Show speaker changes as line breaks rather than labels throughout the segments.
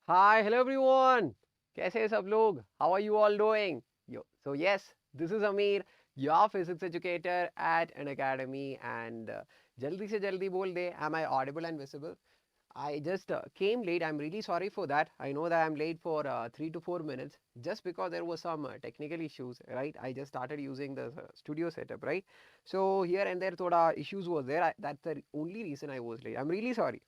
Hi, hello everyone. कैसे हैं सब लोग? How are you all doing? So yes, this is Ameer, your physics educator at Unacademy, and जल्दी से जल्दी बोल दे, am I audible and visible? I just came late. I'm really sorry for that. I know that I'm late for 3 to 4 minutes just because there was some technical issues, right? I just started using the studio setup, right? So here and there, thoda issues was there. That's the only reason I was late. I'm really sorry.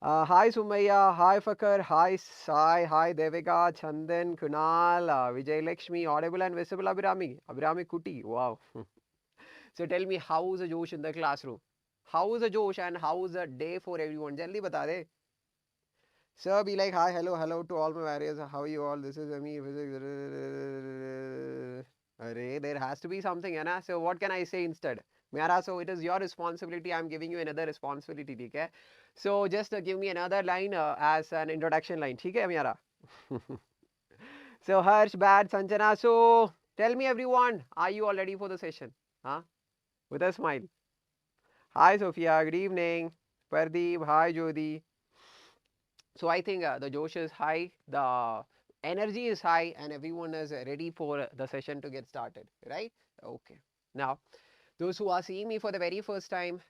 Hi Sumaya, hi Fakar, hi Sai, hi Devika, Chandan, Kunal, Vijay Lakshmi, audible and visible Abhirami Kuti. Wow. So tell me, how's the Josh in the classroom? How's the Josh and how's the day for everyone? Jaldi bata de. Sir, be like, hi, hello, hello to all my warriors. How are you all? This is Amir. Array, there has to be something, है ना? So what can I say instead? Myara, so it is your responsibility. I'm giving you another responsibility, okay? So just give me another line as an introduction line, okay, Myara? So Harsh, Bad, Sanjana. So tell me, everyone, are you all ready for the session? Huh? With a smile. Hi, Sophia. Good evening. Pardeep. Hi, Jodi. So I think the Josh is high, the energy is high, and everyone is ready for the session to get started, right? Okay. Now, those who are seeing me for the very first time,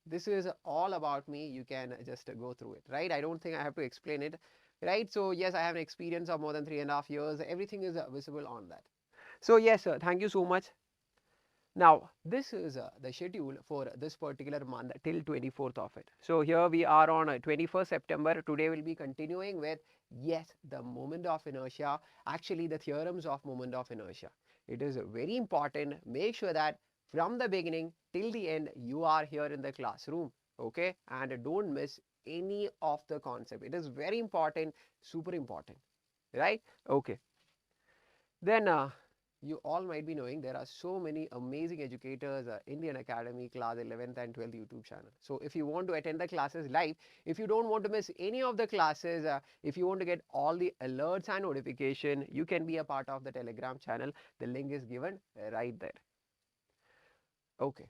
this is all about me. You can just go through it, right? I don't think I have to explain it, right? So yes, I have an experience of more than 3.5 years. Everything is visible on that. So yes, thank you so much. Now, this is the schedule for this particular month till 24th of it. So here we are on 21st September. Today we'll be continuing with, yes, the moment of inertia, actually the theorems of moment of inertia. It is very important. Make sure that from the beginning till the end, you are here in the classroom, okay? And don't miss any of the concept. It is very important, super important, right? Okay. Then you all might be knowing there are so many amazing educators in the Unacademy Class 11th and 12th YouTube channel. So if you want to attend the classes live, if you don't want to miss any of the classes, if you want to get all the alerts and notification, you can be a part of the Telegram channel. The link is given right there. Okay.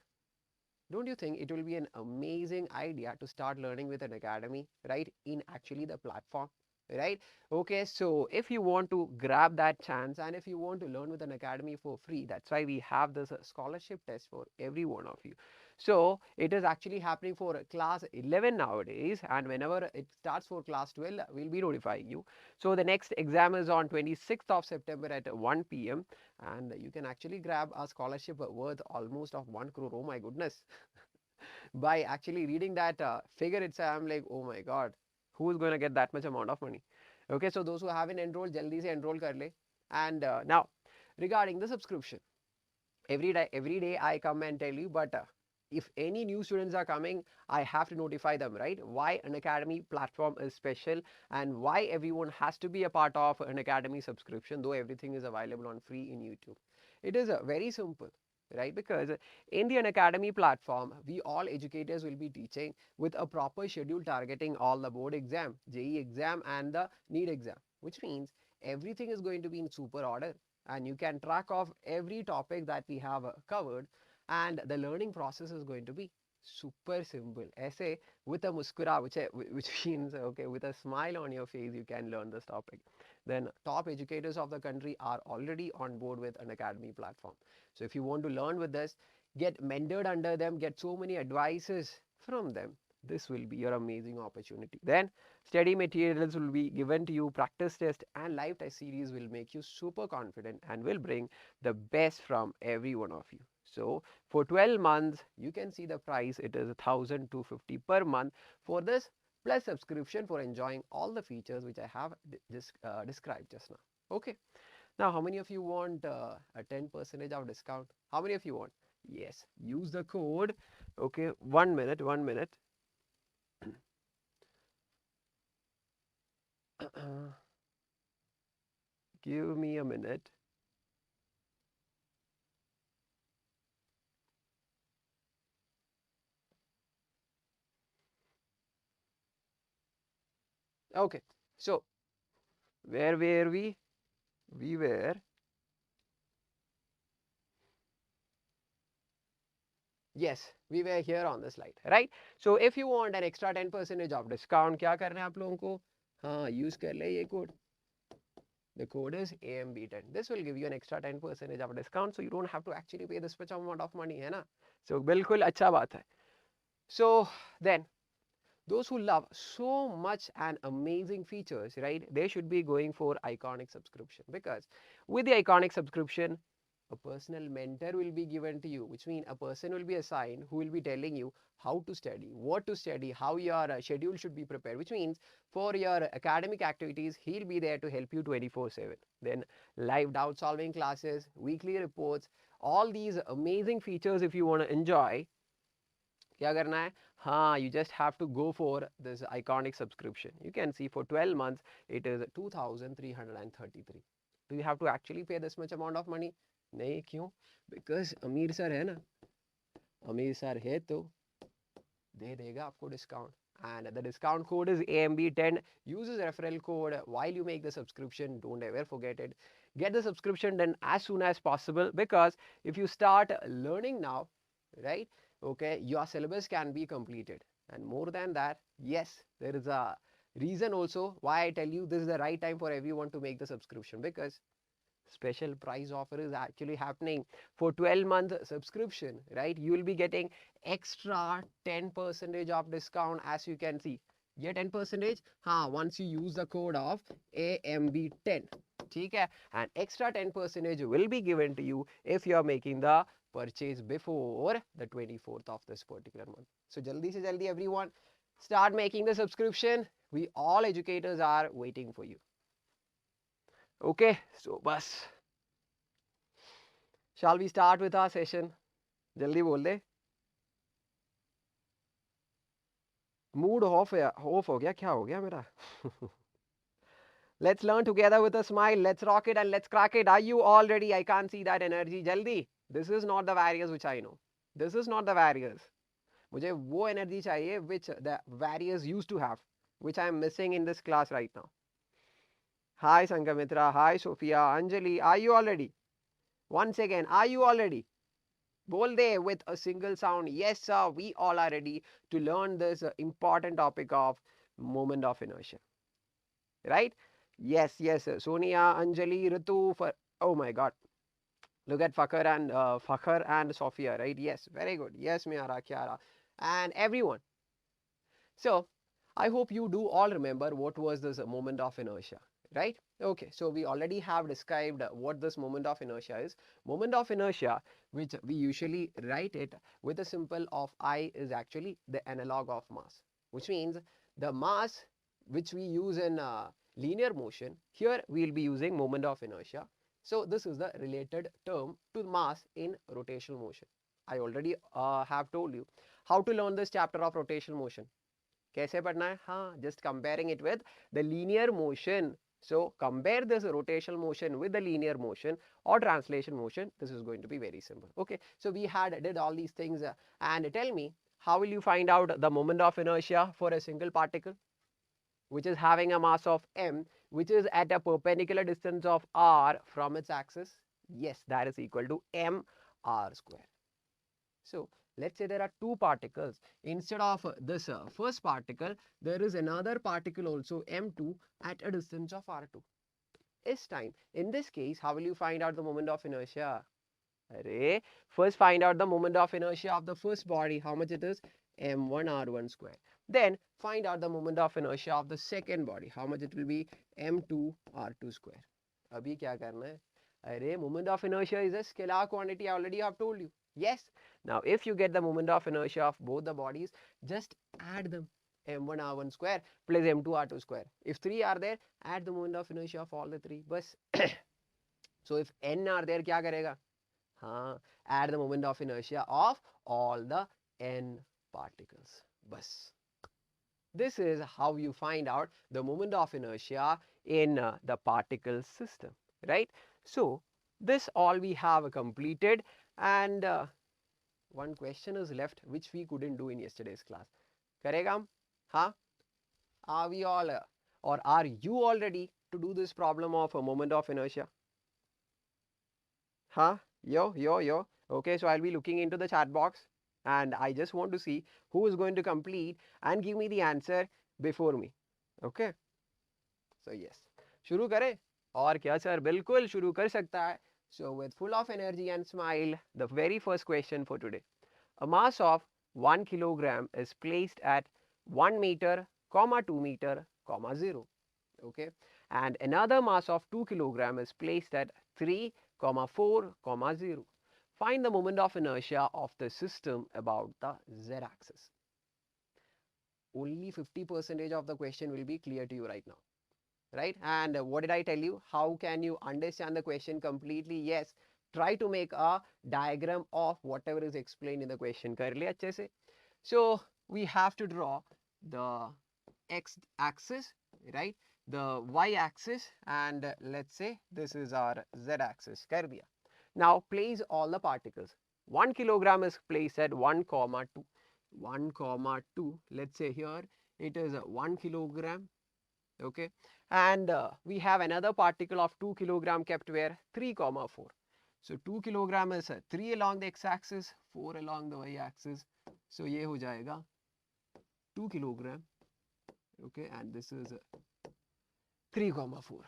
Don't you think it will be an amazing idea to start learning with Unacademy, right? In actually the platform, right? Okay, so if you want to grab that chance and if you want to learn with Unacademy for free, that's why we have this scholarship test for every one of you. So it is actually happening for class 11 nowadays, and whenever it starts for class 12, we'll be notifying you. So the next exam is on 26th of September at 1 p.m. and you can actually grab a scholarship worth almost of 1 crore. Oh my goodness. By actually reading that figure itself, I'm like, oh my god, who is going to get that much amount of money? Okay, so those who haven't enrolled, jaldi se enroll kar le. And now, regarding the subscription, every day I come and tell you, but if any new students are coming, I have to notify them, right? Why Unacademy platform is special and why everyone has to be a part of Unacademy subscription, though everything is available on free in YouTube. It is very simple, right? Because in the Unacademy platform, we all educators will be teaching with a proper schedule targeting all the board exam, JE exam, and the NEET exam, which means everything is going to be in super order and you can track of every topic that we have covered, and the learning process is going to be super simple. Essay with a muskura, which means okay, with a smile on your face, you can learn this topic. Then top educators of the country are already on board with Unacademy platform. So if you want to learn with this, get mentored under them, get so many advices from them, this will be your amazing opportunity. Then study materials will be given to you, practice test and live test series will make you super confident and will bring the best from every one of you. So for 12 months, you can see the price. It is 1,250 per month for this plus subscription for enjoying all the features which I have described just now. Okay. Now, how many of you want a 10% of discount? How many of you want? Yes. Use the code. Okay. 1 minute. 1 minute. Give me a minute. Okay. So, where were we? We were, yes, we were here on the slide, right? So, if you want an extra 10% of discount, क्या करना है आप लोगों को? हाँ use कर ले ये code. The code is AMB10. This will give you an extra 10% of discount, so you don't have to actually pay this much amount of money, है ना? So बिल्कुल अच्छा बात है. So then, those who love so much and amazing features, right? They should be going for iconic subscription, because with the iconic subscription, a personal mentor will be given to you, which means a person will be assigned who will be telling you how to study, what to study, how your schedule should be prepared, which means for your academic activities, he'll be there to help you 24/7. Then live doubt solving classes, weekly reports, all these amazing features if you want to enjoy, क्या करना है? हाँ, you just have to go for this iconic subscription. You can see for 12 months it is 2,333. Do you have to actually pay this much amount of money? नहीं, क्यों? Because अमीर sir है ना, अमीर सर है तो दे देगा आपको discount. And the discount code is AMB10. Use this referral code while you make the subscription. Don't ever forget it. Get the subscription done as soon as possible, because if you start learning now, right, okay, your syllabus can be completed. And more than that, yes, there is a reason also why I tell you this is the right time for everyone to make the subscription, because special price offer is actually happening for 12-month subscription, right? You will be getting extra 10% of discount, as you can see. ये 10%, हाँ, once you use the code of AMB10, ठीक है? And extra 10% will be given to you if you are making the purchase before the 24th of this particular month. So jaldi se jaldi everyone start making the subscription. We all educators are waiting for you. Okay, so bas. Shall we start with our session? जल्दी बोल दे. Mood off हो गया, क्या हो गया मेरा? Let's learn together with a smile. Let's rock it and let's crack it. Are you all ready? I can't see that energy. Jaldi. This is not the warriors which I know. This is not the warriors. मुझे वो energy चाहिए which the warriors used to have, which I am missing in this class right now. Hi Sangamitra. Hi Sophia. Anjali. Are you all ready? Once again, are you all ready? Bol de with a single sound. Yes, sir. We all are ready to learn this important topic of moment of inertia. Right? Yes, yes, sir. Sonia, Anjali, Ritu. Oh my God. Look at Fakhar and Sophia. Right? Yes. Very good. Yes, Miara, Kiara, and everyone. So I hope you do all remember what was this moment of inertia, right? Okay, so we already have described what this moment of inertia is. Moment of inertia, which we usually write it with a symbol of I, is actually the analog of mass, which means the mass which we use in linear motion, here we will be using moment of inertia. So this is the related term to mass in rotational motion. I already have told you how to learn this chapter of rotational motion. कैसे पढ़ना है? हाँ, just comparing it with the linear motion. So compare this rotational motion with the linear motion or translation motion. This is going to be very simple. Okay, so we did all these things, and tell me, how will you find out the moment of inertia for a single particle which is having a mass of m, which is at a perpendicular distance of r from its axis? Yes, that is equal to m r square. So let's say there are two particles. Instead of this first particle, there is another particle also m2 at a distance of r2. Is time. In this case, how will you find out the moment of inertia? Array, first find out the moment of inertia of the first body, how much it is? m1r1 square. Then find out the moment of inertia of the second body, how much it will be? m2r2 square. अभी क्या करना है? Array, moment of inertia is a scalar quantity. I already have told you. Yes. Now, if you get the moment of inertia of both the bodies, just add them. m1r1 square plus m2r2 square. If 3 are there, add the moment of inertia of all the 3. बस. So if n are there, क्या करेगा? हाँ, add the moment of inertia of all the n particles. बस. This is how you find out the moment of inertia in the particle system, right? So this all we have completed, and one question is left which we couldn't do in yesterday's class. करेगा हम? हाँ? Are we all or are you all ready to do this problem of a moment of inertia? Huh? Yo. Okay, so I'll be looking into the chat box, and I just want to see who is going to complete and give me the answer before me. Okay. So yes, शुरू करें? और क्या sir, बिल्कुल शुरू कर सकता है. So with full of energy and smile, the very first question for today. A mass of 1 kilogram is placed at 1 meter, comma 2 meter, comma 0. Okay, and another mass of 2 kilogram is placed at 3, comma 4, comma 0. Find the moment of inertia of the system about the z-axis. Only 50% of the question will be clear to you right now. Right? And what did I tell you? How can you understand the question completely? Yes, try to make a diagram of whatever is explained in the question. कर ले अच्छे से. So we have to draw the x-axis, right? The y-axis, and let's say this is our z-axis. कर दिया. Now place all the particles. 1 kilogram is placed at 1, 2. 1, 2. Let's say here it is 1 kilogram. Okay, and we have another particle of 2 kilogram kept where 3, 4. So 2 kilogram is 3 along the x-axis, 4 along the y-axis. So ये हो जाएगा 2 kilogram. Okay, and this is 3, 4.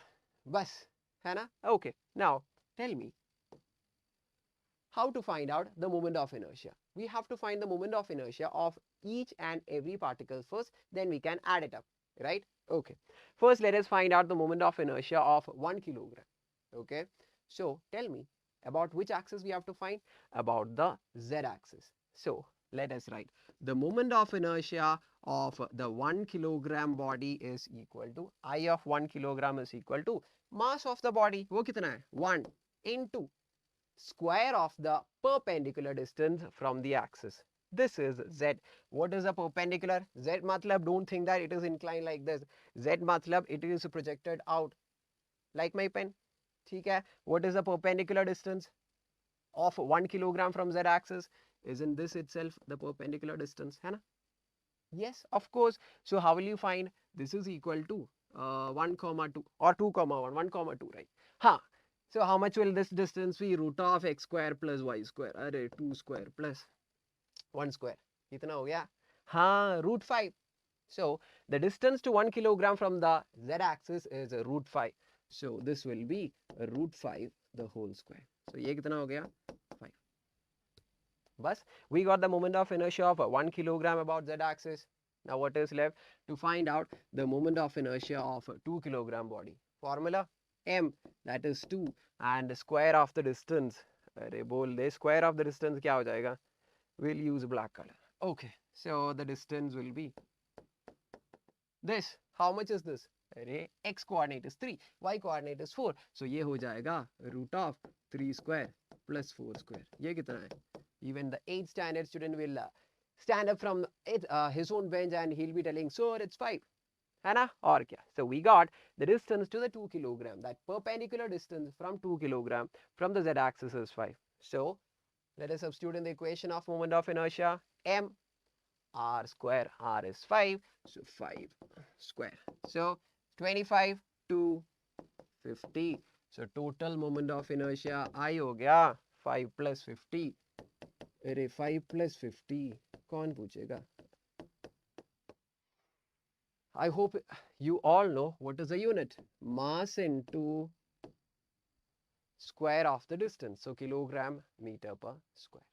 बस है ना? Okay, now tell me how to find out the moment of inertia. We have to find the moment of inertia of each and every particle first, then we can add it up, right? Okay, first let us find out the moment of inertia of 1 kilogram. Okay, so tell me about which axis we have to find? About the z-axis. So let us write the moment of inertia of the 1 kilogram body is equal to I of 1 kilogram is equal to mass of the body. वो कितना है? 1 into square of the perpendicular distance from the axis. This is z. What is a perpendicular? Z matlab, don't think that it is inclined like this. Z matlab, it is projected out like my pen. ठीक है? What is the perpendicular distance of 1 kilogram from z axis? Isn't this itself the perpendicular distance? है ना? Yes, of course. So how will you find? This is equal to 1, 2 or 2, 1, 1, 2, right? हाँ. So how much will this distance be? Root of x square plus y square. अरे 2 square plus 1 square. कितना हो गया? हाँ, root 5. So the distance to 1 kilogram from the z-axis is root 5. So this will be root 5 the whole square. So ये कितना हो गया? 5. Bas, we got the moment of inertia of 1 kilogram about z-axis. Now what is left? To find out the moment of inertia of a 2 kilogram body. Formula m, that is 2, and the square of the distance. अरे बोल दे, square of the distance क्या हो जाएगा? We'll use black color. Okay, so the distance will be this. How much is this? अरे x coordinate is 3, y coordinate is 4. So ये हो जाएगा root of 3 square plus 4 square. ये कितना है? Even the 8th standard student will stand up from his own bench and he'll be telling, sir, it's 5. है ना? और क्या? So we got the distance to the 2 kilogram. That perpendicular distance from 2 kilogram from the z-axis is 5. So let us substitute in the equation of moment of inertia. M r square, r is 5, so 5 square. So 25 to 50. So total moment of inertia I हो गया 5 plus 50. अरे 5 plus 50 कौन पूछेगा? I hope you all know what is the unit. Mass into square of the distance. So kilogram meter per square.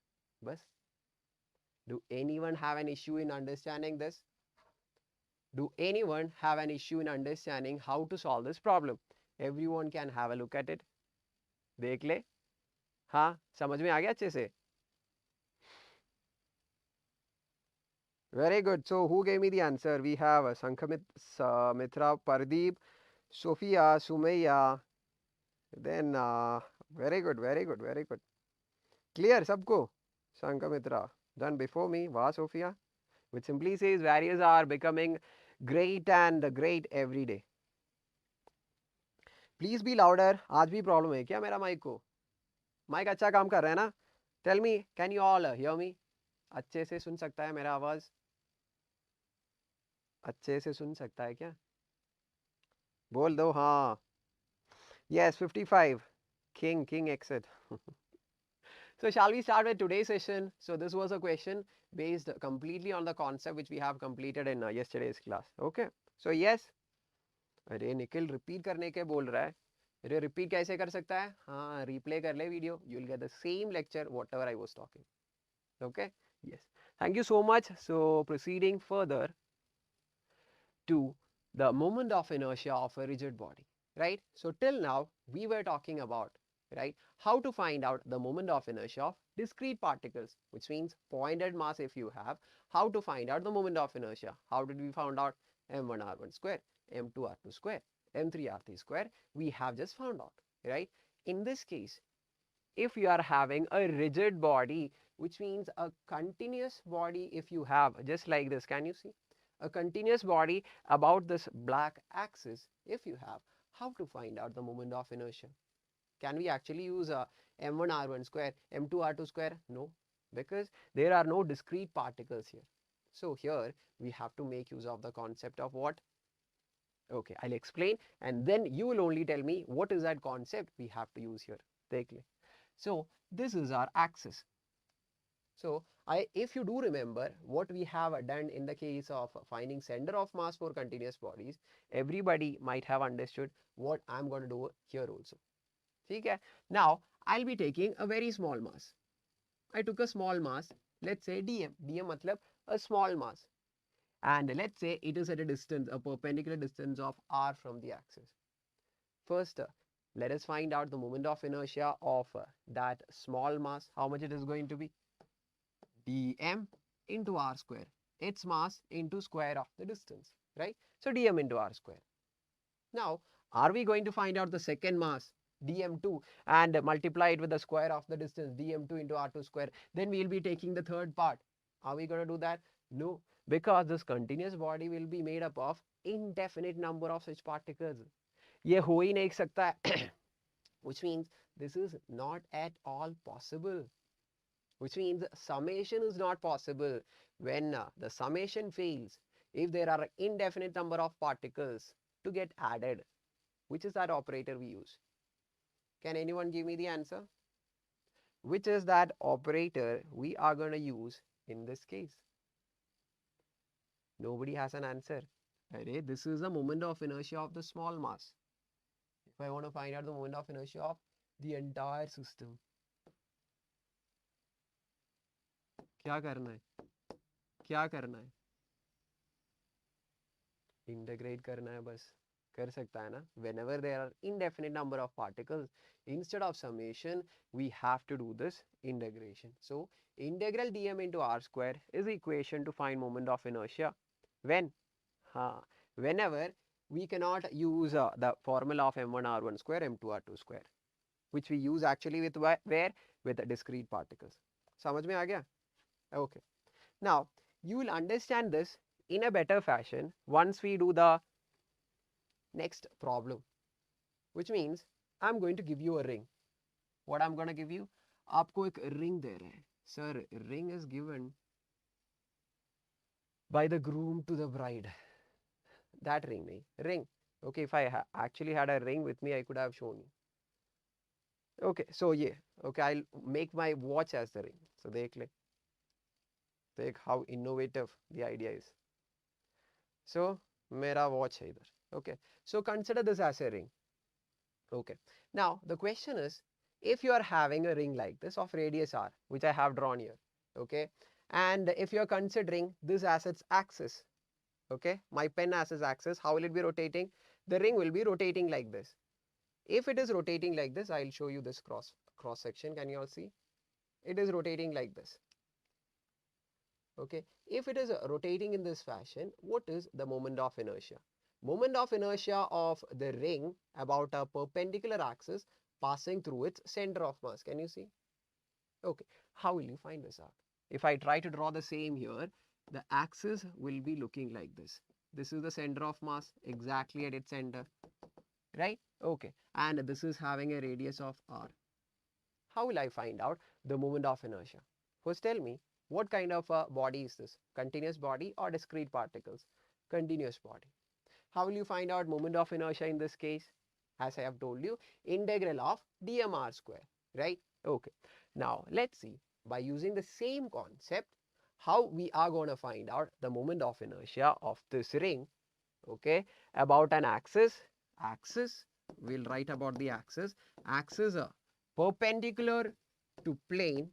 Bas. Do anyone have an issue in understanding this? Do anyone have an issue in understanding how to solve this problem? Everyone can have a look at it. देख ले. हाँ, समझ में आ गया अच्छे से? Very good. So who gave me the answer? We have Mitra, Pardeep, Sophia, Sumaya. Then very good, very good, very good. Clear सबको? Mitra done before me. Wow, Sophia. Which simply says barriers are becoming great and great every day. Please be louder. आज भी problem है क्या मेरा mic को? Mic अच्छा काम कर रहा है ना? Tell me, can you all hear me? अच्छे से सुन सकता है मेरा आवाज? अच्छे से सुन सकता है क्या? बोल दो हाँ. Yes, 55. King exit. So shall we start with today's session? So this was a question based completely on the concept which we have completed in yesterday's class. Okay. So yes, अरे निखिल रिपीट करने के बोल रहा है. अरे repeat कैसे कर सकता है? हाँ रिप्ले कर ले video, you will get the same lecture what ever I was talking. Okay, yes, thank you so much. So proceeding further to the moment of inertia of a rigid body, right? So till now we were talking about, right, how to find out the moment of inertia of discrete particles, which means pointed mass. If you have, how to find out the moment of inertia? How did we found out? m1r1 square, m2r2 square, m3r3 square, we have just found out, right? In this case, if you are having a rigid body, which means a continuous body, if you have just like this, can you see a continuous body about this black axis? If you have, how to find out the moment of inertia? Can we actually use a m1r1 square, m2r2 square? No, because there are no discrete particles here. So here we have to make use of the concept of what? Okay, I'll explain and then you will only tell me what is that concept we have to use here. Take it. So this is our axis. So if you do remember what we have done in the case of finding center of mass for continuous bodies, everybody might have understood what I'm going to do here also. Okay? Now I'll be taking a very small mass. I took a small mass, let's say dm. Dm matlab a small mass, and let's say it is at a distance, a perpendicular distance of r from the axis. First, let us find out the moment of inertia of that small mass. How much it is going to be? Dm into r square. Its mass into square of the distance, right? So dm into r square. Now, are we going to find out the second mass, dm2, and multiply it with the square of the distance, dm2 into r2 square? Then we will be taking the third part. Are we going to do that? No, because this continuous body will be made up of indefinite number of such particles. ये हो ही नहीं सकता है. Which means this is not at all possible. Which means summation is not possible. When the summation fails, if there are indefinite number of particles to get added, which is that operator we use? Can anyone give me the answer? Which is that operator we are going to use in this case? Nobody has an answer. Array, this is the moment of inertia of the small mass. If I want to find out the moment of inertia of the entire system, क्या करना है? क्या करना है? Integrate करना है बस. कर सकता है ना? Whenever there are indefinite number of particles, instead of summation, we have to do this integration. So integral dm into r square is the equation to find moment of inertia. When? Whenever we cannot use the formula of m1r1 square, m2r2 square, which we use actually with where? With the discrete particles. समझ में आ गया? Okay. Now you will understand this in a better fashion once we do the next problem, which means I'm going to give you a ring. What I'm going to give you? आपको एक ring दे रहे हैं. Sir, ring is given by the groom to the bride. That ring nahi. Ring. Okay, if I actually had a ring with me, I could have shown you. Okay, so yeah. Okay, I'll make my watch as the ring. So देख ले. देख how innovative the idea is. So मेरा watch है इधर. Okay, so consider this as a ring. Okay, now the question is, if you are having a ring like this of radius r, which I have drawn here, okay, and if you are considering this as its axis, okay, my pen as its axis, how will it be rotating? The ring will be rotating like this. If it is rotating like this, I'll show you this cross section. Can you all see? It is rotating like this. Okay, if it is rotating in this fashion, what is the moment of inertia? Moment of inertia of the ring about a perpendicular axis passing through its center of mass. Can you see? Okay, how will you find this out? If I try to draw the same here, the axis will be looking like this. This is the center of mass exactly at its center, right? Okay, and this is having a radius of r. How will I find out the moment of inertia? First tell me, what kind of a body is this? Continuous body or discrete particles? Continuous body. How will you find out moment of inertia in this case? As I have told you, integral of dmr square, right? Okay. Now let's see, by using the same concept, how we are going to find out the moment of inertia of this ring okay, about an axis. Axis, we'll write about the axis. Axis are perpendicular to plane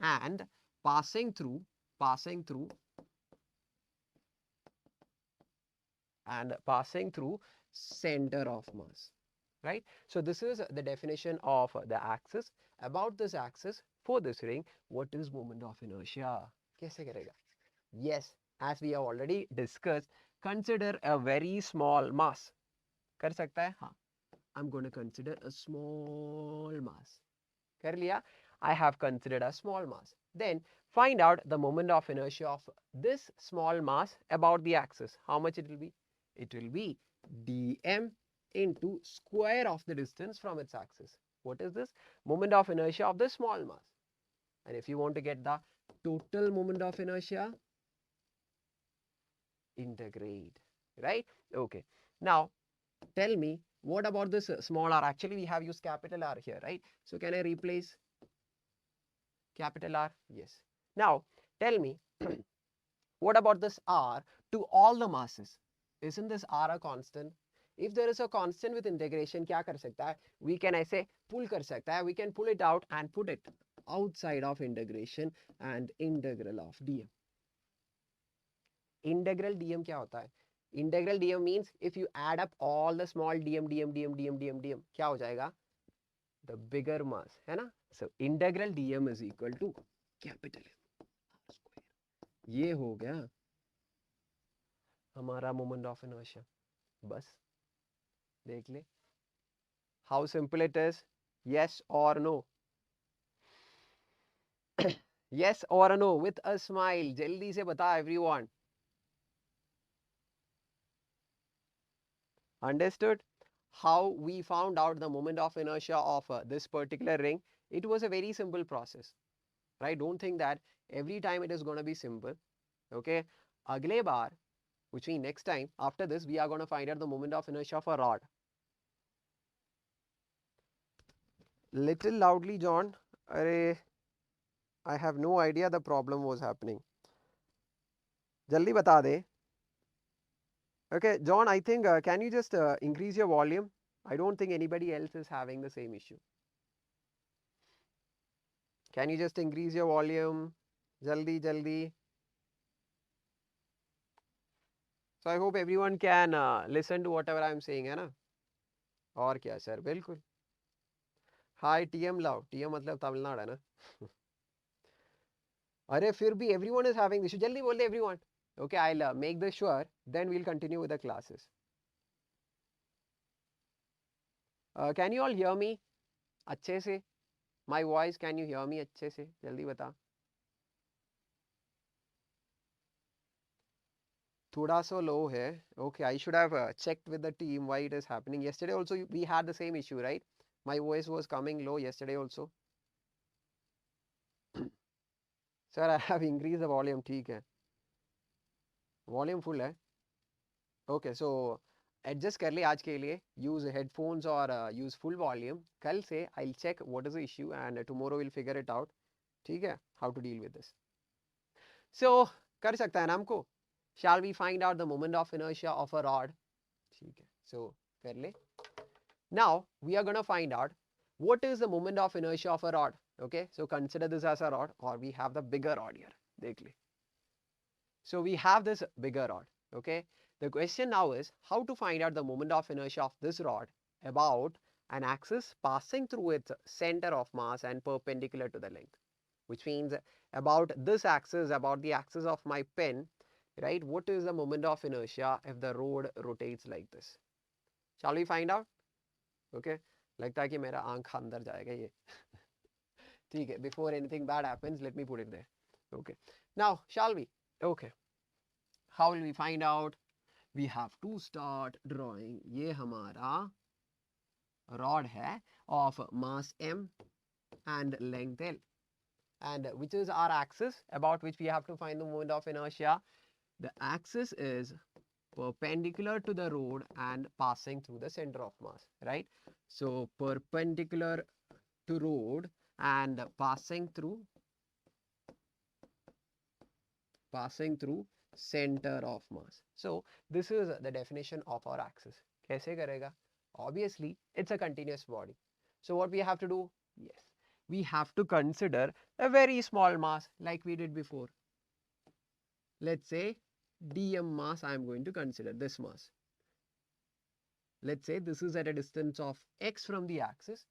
and passing through center of mass, right? So this is the definition of the axis. About this axis for this ring, what is moment of inertia? Kaise karega? Yes, as we have already discussed, consider a very small mass. कर सकता है? हाँ. I'm going to consider a small mass. कर लिया? I have considered a small mass. Then find out the moment of inertia of this small mass about the axis. How much it will be? It will be dm into square of the distance from its axis. What is this? Moment of inertia of the small mass. And if you want to get the total moment of inertia, integrate, right? Okay. Now, tell me, what about this small r? Actually, we have used capital R here, right? So, can I replace capital R? Yes. Now, tell me, what about this R to all the masses? Isn't this R a constant? If there is a constant with integration, क्या कर सकता है? We can ऐसे pull कर सकता है. We can pull it out and put it outside of integration and integral of dm. Integral dm क्या होता है? Integral dm means if you add up all the small dm, क्या हो जाएगा? The bigger mass, है ना? So integral dm is equal to capital M R square. ये हो गया हमारा moment of inertia. बस देख ले. How simple it is? Yes or no? Yes or no? With a smile. जल्दी से बता everyone. Understood? How we found out the moment of inertia of this particular ring? It was a very simple process, right? Don't think that every time it is going to be simple. Okay, अगले बार, which means next time after this, we are going to find out the moment of inertia of a rod. Little loudly, John. Arey, I have no idea the problem was happening. जल्दी बता दे. Okay, John, I think can you just increase your volume? I don't think anybody else is having the same issue. Can you just increase your volume? Jaldi, jaldi. So I hope everyone can listen to whatever I am saying, है ना? और क्या sir? बिल्कुल. Hi TM Love. TM मतलब तमिलनाडु है ना? अरे फिर भी everyone is having this issue. जल्दी बोल दे everyone. Okay, I'll make this sure. Then we'll continue with the classes. Can you all hear me? अच्छे से? My voice, can you hear me अच्छे से? जल्दी बता. थोड़ा सा low है. Okay, I should have checked with the team why it is happening. Yesterday also we had the same issue, right? My voice was coming low yesterday also. Sir, I have increased the volume. ठीक है. Volume full है. Okay, so adjust कर ले आज के लिए. Use headphones or use full volume. कल से I'll check what is the issue and tomorrow we'll figure it out. ठीक है? How to deal with this. So कर सकता है ना हमको? Shall we find out the moment of inertia of a rod? ठीक है. So कर ले. Now we are going to find out what is the moment of inertia of a rod. Okay, so consider this as a rod, or we have the bigger rod here. देख ले. So we have this bigger rod. Okay, the question now is how to find out the moment of inertia of this rod about an axis passing through its center of mass and perpendicular to the length, which means about this axis, about the axis of my pen, right? What is the moment of inertia if the rod rotates like this? Shall we find out? Okay, लगता है कि मेरा आंख अंदर जाएगा ये. ठीक है, before anything bad happens, let me put it there. Okay, now shall we? Okay, how will we find out? We have to start drawing. ये हमारा rod है of mass m and length l, and which is our axis about which we have to find the moment of inertia. The axis is perpendicular to the rod and passing through the center of mass, right? So perpendicular to rod and passing through center of mass. So this is the definition of our axis. कैसे करेगा? Obviously, it's a continuous body. So what we have to do? Yes, we have to consider a very small mass like we did before. Let's say dm mass I am going to consider this mass. Let's say this is at a distance of x from the axis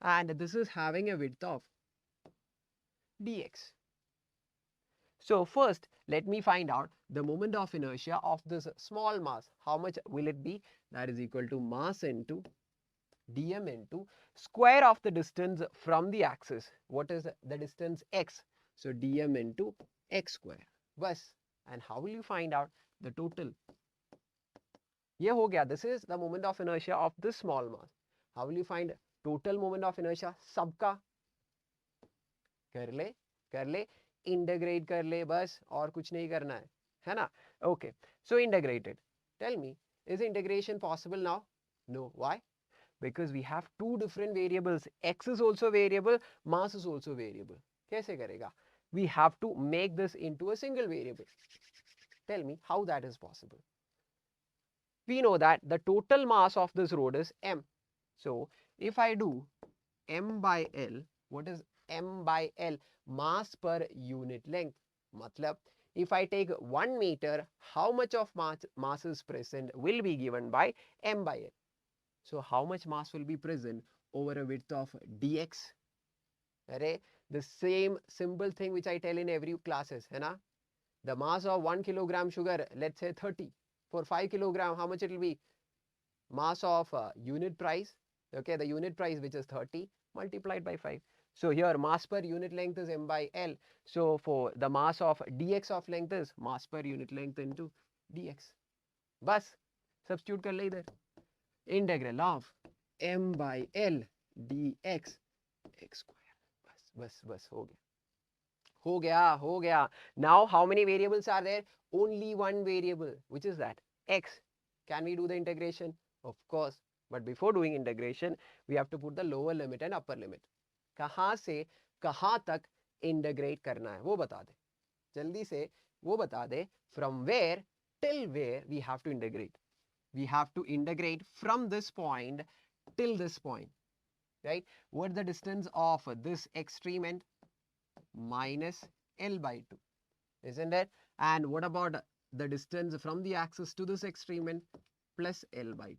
and this is having a width of dx. So first, let me find out the moment of inertia of this small mass. How much will it be? That is equal to mass into dm into square of the distance from the axis. What is the distance? X. So dm into x square. Bas. And how will you find out the total? ये हो गया. This is the moment of inertia of this small mass. How will you find total moment of inertia? सबका कर ले integrate कर ले बस, और कुछ नहीं करना है ना? Okay, so integrated. Tell me, is integration possible now? No. Why? Because we have two different variables. X is also variable, mass is also variable. कैसे करेगा? We have to make this into a single variable. Tell me how that is possible. We know that the total mass of this road is m. So if I do m by L, what is m by L? Mass per unit length. Matlab, if I take 1 meter, how much of mass is present will be given by m by L. So how much mass will be present over a width of dx? Array, the same simple thing which I tell in every classes, है ना? The mass of 1 kilogram sugar, let's say 30. For 5 kilogram, how much it will be? Mass of unit price, okay, the unit price which is 30 multiplied by 5. So here mass per unit length is m by L. So for the mass of dx of length is mass per unit length into dx. बस substitute कर ले इधर. Integral of m by L dx x square. बस हो गया. Now how many variables are there? Only one variable. Which is that? X. Can we do the integration? Of course. But before doing integration, we have to put the lower limit and upper limit. कहाँ से कहाँ तक integrate करना है वो बता दे. जल्दी से वो बता दे. From where till where we have to integrate. We have to integrate from this point till this point. Right? What's the distance of this extreme end? Minus L by 2. Isn't it? And what about the distance from the axis to this extreme end? Plus L by 2.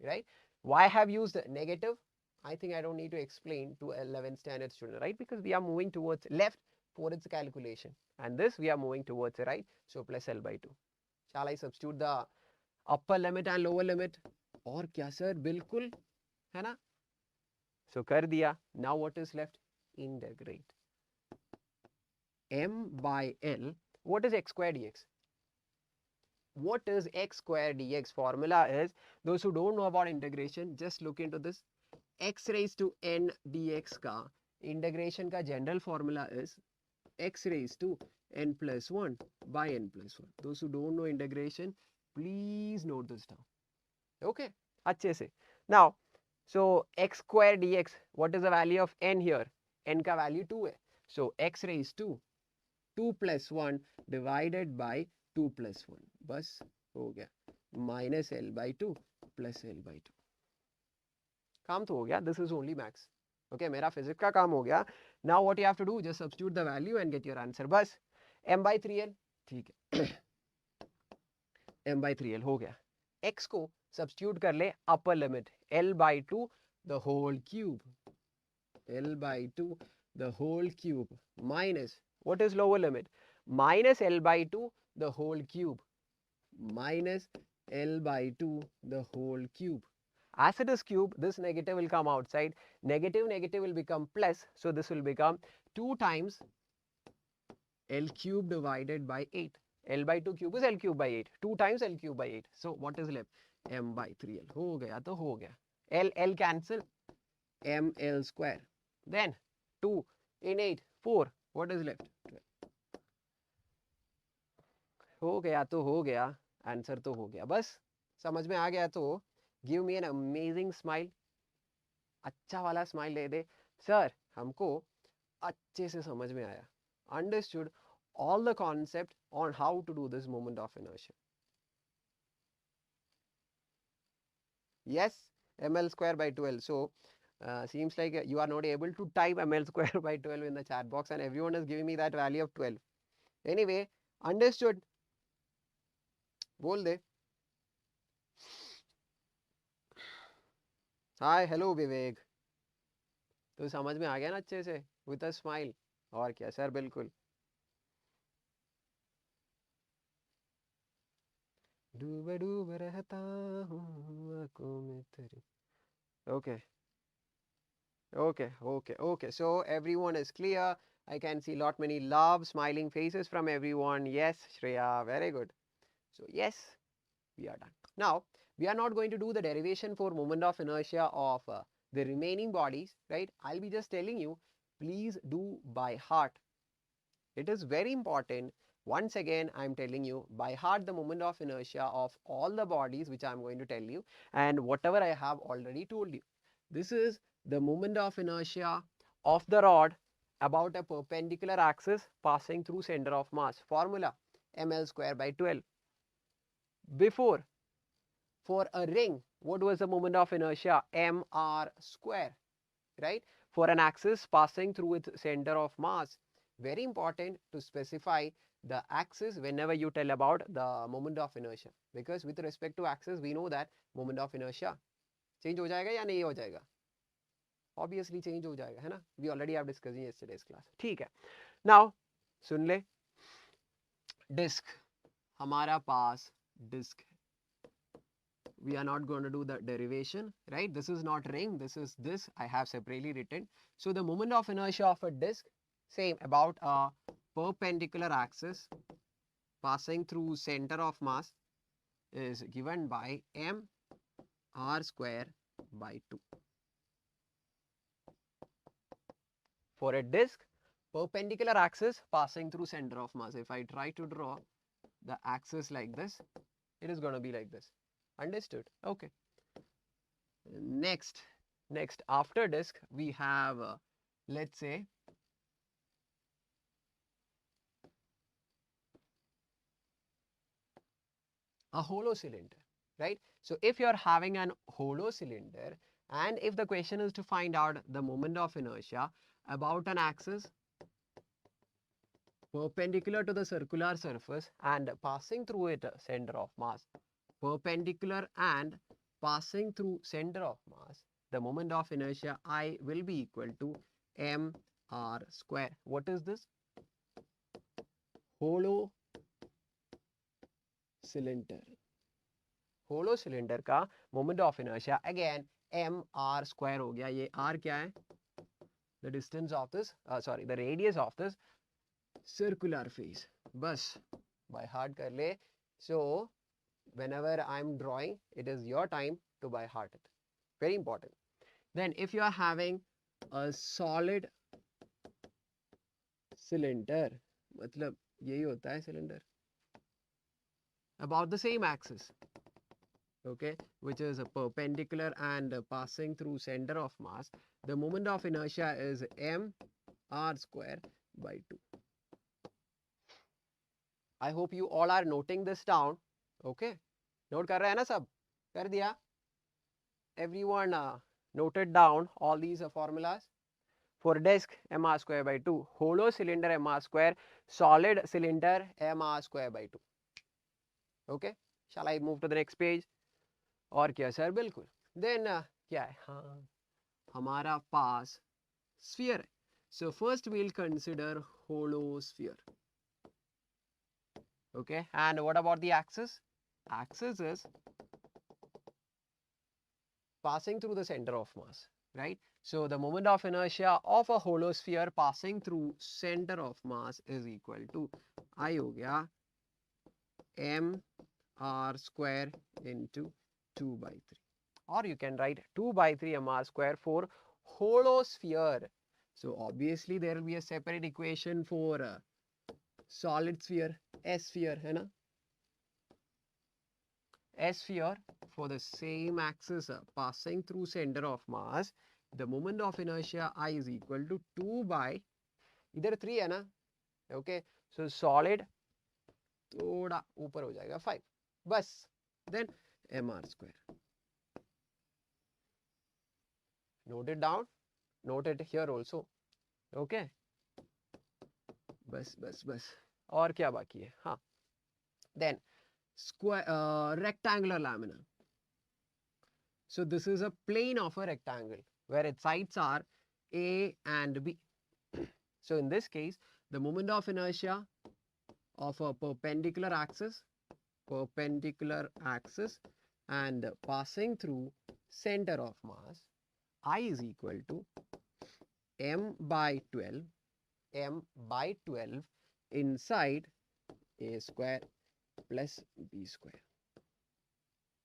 Right? Why have used negative? I think I don't need to explain to 11th standard student, right? Because we are moving towards left for its calculation. And this we are moving towards right. So plus L by 2. Shall I substitute the upper limit and lower limit? और क्या sir? बिल्कुल है ना? So कर दिया. Now what is left? Integrate. M by L. What is x square dx? What is x square dx? Formula is, those who don't know about integration, just look into this. X raised to n dx का integration का general formula is x raised to n plus 1 by n plus 1. Those who don't know integration, please note this down. Okay, अच्छे से. Now, so x square dx, what is the value of n here? N का value 2 है. So x raised to 2 plus 1 divided by 2 plus 1. बस हो गया. Minus L by 2 plus L by 2. काम तो हो गया. This is only max. Okay, मेरा physics का काम हो गया. Now what you have to do, just substitute the value and get your answer. बस m by 3l. ठीक है. m by 3l हो गया. x को substitute कर ले upper limit. L by 2 the whole cube. L by 2 the whole cube minus, what is lower limit? Minus L by 2 the whole cube minus L by 2 the whole cube. As it is cube, this negative will come outside. Negative will become plus. So this will become 2 times L cube divided by 8. L by 2 cube is L cube by 8. 2 times L cube by 8. So what is left? M by 3L. हो गया तो हो गया. L cancel. M L square. Then 2 in 8, 4. What is left? 12. हो गया तो हो गया. आंसर तो हो गया. बस समझ में आ गया तो give me an amazing smile. अच्छा वाला स्माइल दे दे. सर हमको अच्छे से समझ में आया. Understood all the concept on how to do this moment of inertia. Yes, ml square by 12. So seems like you are not able to type ml square by 12 in the chat box, and everyone is giving me that value of 12. Anyway, understood. बोल दे. Hi, hello विवेक. तो समझ में आ गया ना अच्छे से with a smile. और क्या सर, बिल्कुल. डूबे डूबे रहता हूँ आँखों में तेरी. Okay. Okay. So everyone is clear. I can see lot many love, smiling faces from everyone. Yes, Shreya, very good. So yes, we are done. Now, we are not going to do the derivation for moment of inertia of the remaining bodies, right? I'll be just telling you, please do by heart. It is very important. Once again, I'm telling you by heart the moment of inertia of all the bodies which I'm going to tell you, and whatever I have already told you. This is the moment of inertia of the rod about a perpendicular axis passing through center of mass. Formula ml square by 12. Before, for a ring, what was the moment of inertia? mr square, right? For an axis passing through its center of mass. Very important to specify the axis whenever you tell about the moment of inertia, because with respect to axis we know that moment of inertia change हो जाएगा या नहीं हो जाएगा. Obviously change हो जाएगा, है ना. We already have discussed in yesterday's class. ठीक है. Now सुन ले, डिस्क, हमारा पास disc. We are not going to do the derivation, right? This is not ring, this is this. I have separately written. So the moment of inertia of a disk, same about a perpendicular axis passing through center of mass, is given by m r square by 2. For a disk, perpendicular axis passing through center of mass. If I try to draw the axis like this, it is going to be like this. Understood? Okay. Next after disk we have let's say a hollow cylinder, right? So if you are having an hollow cylinder, and if the question is to find out the moment of inertia about an axis perpendicular to the circular surface and passing through it center of mass, perpendicular and passing through center of mass, the moment of inertia I will be equal to mr square. What is this? Hollow cylinder. Hollow cylinder का moment of inertia again mr square हो गया. ये r क्या है? The distance of this, the radius of this circular face. बस by heart कर ले. So whenever I'm drawing, it is your time to by heart it. Very important. Then if you are having a solid cylinder, मतलब यही होता है cylinder, about the same axis, okay, which is a perpendicular and passing through center of mass, the moment of inertia is mr square by 2. I hope you all are noting this down. Okay, note कर रहे हैं ना सब? कर दिया? Everyone noted down all these formulas. For disk, mr square by 2. Hollow cylinder, mr square. Solid cylinder, mr square by 2. Okay, shall I move to the next page? और क्या sir? बिल्कुल. Then क्या है? हाँ, हमारा पास sphere है. So first we'll consider hollow sphere. Okay, and what about the axis? Axis is passing through the center of mass, right? So the moment of inertia of a hollow sphere passing through center of mass is equal to I हो गया mr square into 2 by 3. Or you can write 2 by 3 mr square for hollow sphere. So obviously there will be a separate equation for solid sphere, S sphere, है ना? S sphere for the same axis passing through center of mass, the moment of inertia I is equal to 2 by, इधर 3 है ना? Okay, So solid थोड़ा ऊपर हो जाएगा 5 बस. Then mr square. Note it down. Note it here also. Okay. बस और क्या बाकी है? हाँ. Then square rectangular lamina. So this is a plane of a rectangle where its sides are A and B. So in this case, the moment of inertia of a perpendicular axis and passing through center of mass, I is equal to m by 12 inside A square plus B square.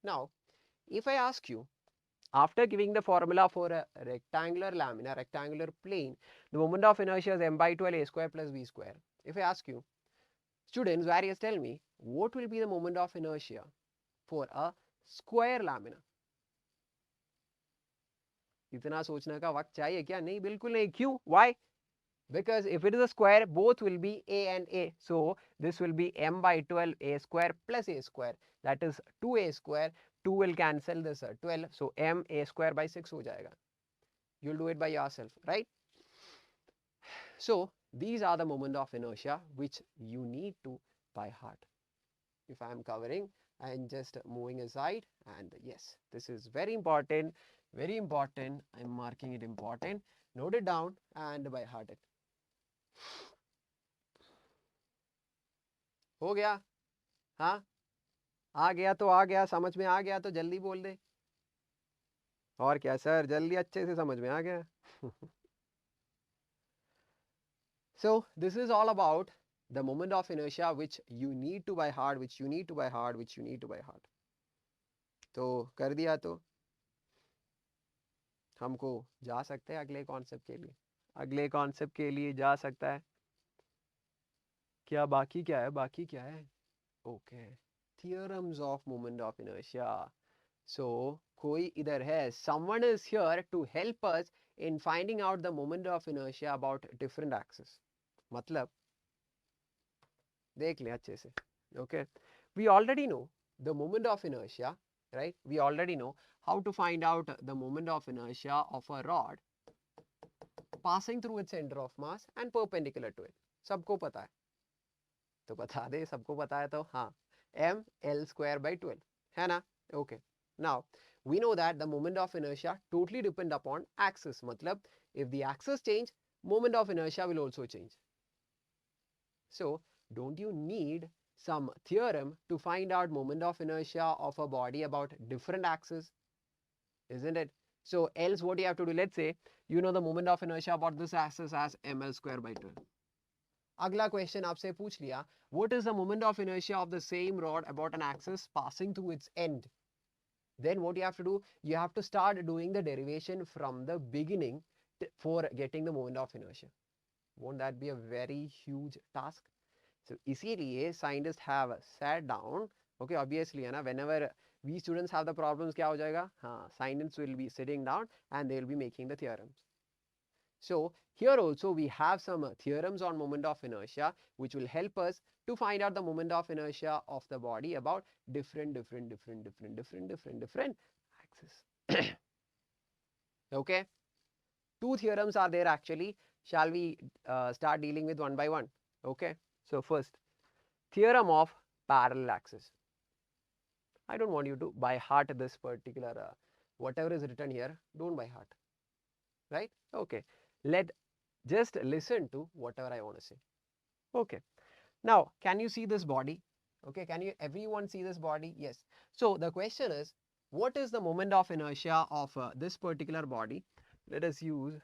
Now, if I ask you, after giving the formula for a rectangular lamina, rectangular plane, the moment of inertia is m by 12 A square plus B square. If I ask you, students, various tell me, what will be the moment of inertia for a square lamina? इतना सोचने का वक्त चाहिए क्या? नहीं, बिल्कुल नहीं. क्यों? Why? Because if it is a square, both will be A and A. So this will be m by 12 A square plus A square. That is 2A square. 2 will cancel this 12. So m A square by 6 हो जाएगा. You'll do it by yourself, right? So these are the moment of inertia which you need to by heart. If I am covering, I am just moving aside, and yes, this is very important, very important. I am marking it important. Note it down and by heart it. हो गया? हाँ, आ गया तो आ गया, समझ में आ गया तो जल्दी बोल दे. और क्या सर, जल्दी अच्छे से समझ में आ गया. So this is all about the moment of inertia which you need to by heart, which you need to by heart, which you need to by heart. तो कर दिया तो हमको जा सकते हैं अगले कॉन्सेप्ट के लिए. अगले कॉन्सेप्ट के लिए जा सकता है. क्या बाकी क्या है? बाकी क्या है? Okay, theorems of moment of inertia. So कोई इधर है, someone is here to help us in finding out the moment of inertia about different axes. मतलब देख ले अच्छे से. Okay, we already know the moment of inertia, right? We already know how to find out the moment of inertia of a rod passing through its center of mass and perpendicular to it. सबको पता है तो बता दे. सबको पता है तो हाँ, m L square by 12 है ना? Okay. Now we know that the moment of inertia totally depend upon axis. मतलब if the axis change, moment of inertia will also change. So don't you need some theorem to find out moment of inertia of a body about different axes? Isn't it? So else what you have to do, let's say you know the moment of inertia about this axis as ml square by 12. अगला question आपसे पूछ लिया, what is the moment of inertia of the same rod about an axis passing through its end? Then what you have to do, you have to start doing the derivation from the beginning for getting the moment of inertia. Won't that be a very huge task? So इसीलिए scientists have sat down. Okay, obviously है ना, whenever we students have the problems क्या हो जाएगा? हाँ, scientists will be sitting down and they will be making the theorems. So here also we have some theorems on moment of inertia which will help us to find out the moment of inertia of the body about different axes. Okay, two theorems are there actually. Shall we start dealing with one by one? Okay, so first, theorem of parallel axis. I don't want you to by heart this particular whatever is written here, don't by heart, right? Okay, just listen to whatever I want to say. Okay, now can you see this body? Okay, can you everyone see this body? Yes. So the question is, what is the moment of inertia of this particular body? Let us use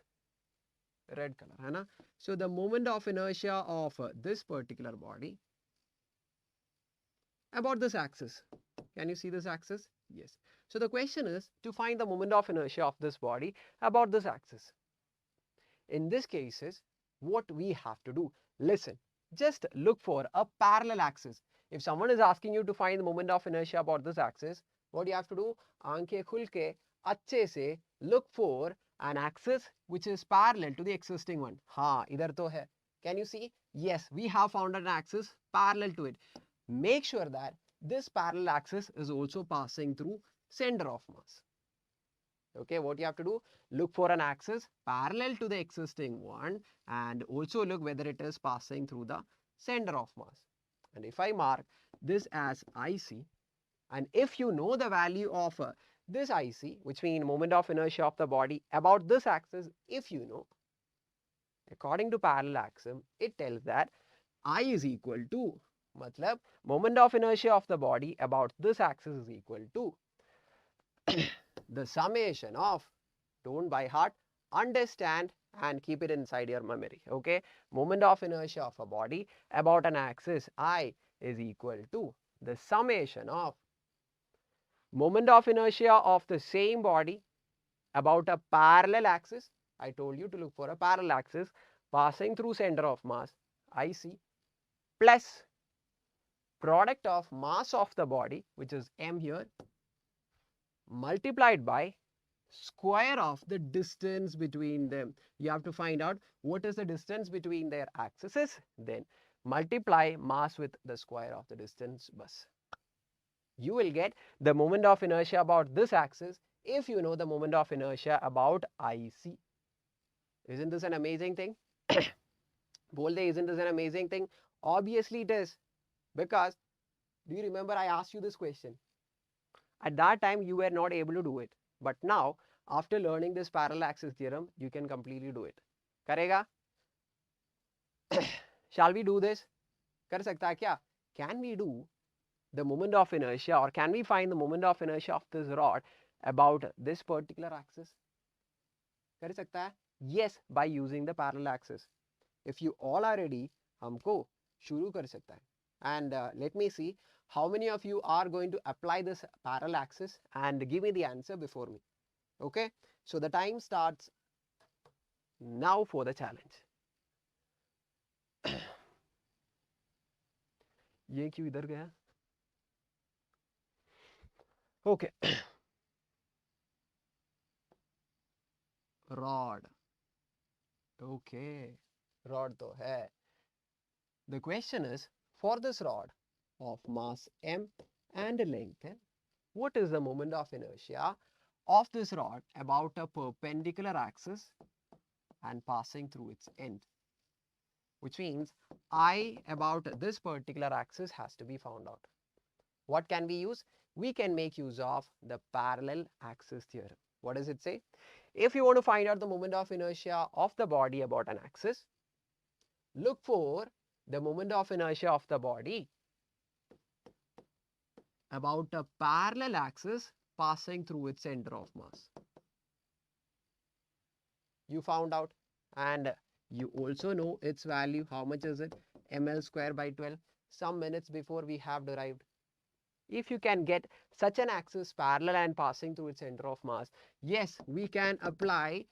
red color, है ना? So the moment of inertia of this particular body about this axis. Can you see this axis? Yes. So the question is to find the moment of inertia of this body about this axis. In this cases, what we have to do, listen, just look for a parallel axis. If someone is asking you to find the moment of inertia about this axis, what you have to do, आंखें खुल के अच्छे से look for an axis which is parallel to the existing one. हाँ, इधर तो है. Can you see? Yes, we have found an axis parallel to it. Make sure that this parallel axis is also passing through center of mass. Okay, what you have to do, look for an axis parallel to the existing one and also look whether it is passing through the center of mass. And if I mark this as IC, and if you know the value of this IC, which means moment of inertia of the body about this axis, if you know, according to parallel axiom, it tells that I is equal to, matlab, moment of inertia of the body about this axis is equal to the summation of, don't by heart, understand and keep it inside your memory. Okay, moment of inertia of a body about an axis I is equal to the summation of moment of inertia of the same body about a parallel axis. I told you to look for a parallel axis passing through center of mass IC plus product of mass of the body, which is m here, multiplied by square of the distance between them. You have to find out what is the distance between their axes, then multiply mass with the square of the distance bus. You will get the moment of inertia about this axis if you know the moment of inertia about IC. Isn't this an amazing thing? Bolde, isn't this an amazing thing? Obviously it is, because do you remember I asked you this question? At that time you were not able to do it, but now after learning this parallel axis theorem you can completely do it. Karega? Shall we do this? Kar sakta hai kya? Can we do the moment of inertia, or can we find the moment of inertia of this rod about this particular axis? Kar sakta hai? Yes, by using the parallel axis. If you all are ready, humko shuru kar sakta hai. And let me see how many of you are going to apply this parallel axis and give me the answer before me. Okay, so the time starts now for the challenge. ये क्यों इधर गया? Okay. Rod. Okay, rod to hai. The question is, for this rod of mass m and length m, what is the moment of inertia of this rod about a perpendicular axis and passing through its end? Which means I about this particular axis has to be found out. What can we use? We can make use of the parallel axis theorem. What does it say? If you want to find out the moment of inertia of the body about an axis, look for the moment of inertia of the body about a parallel axis passing through its center of mass. You found out, and you also know its value. How much is it? ml square by 12. Some minutes before we have derived. If you can get such an axis parallel and passing through its center of mass, yes, we can apply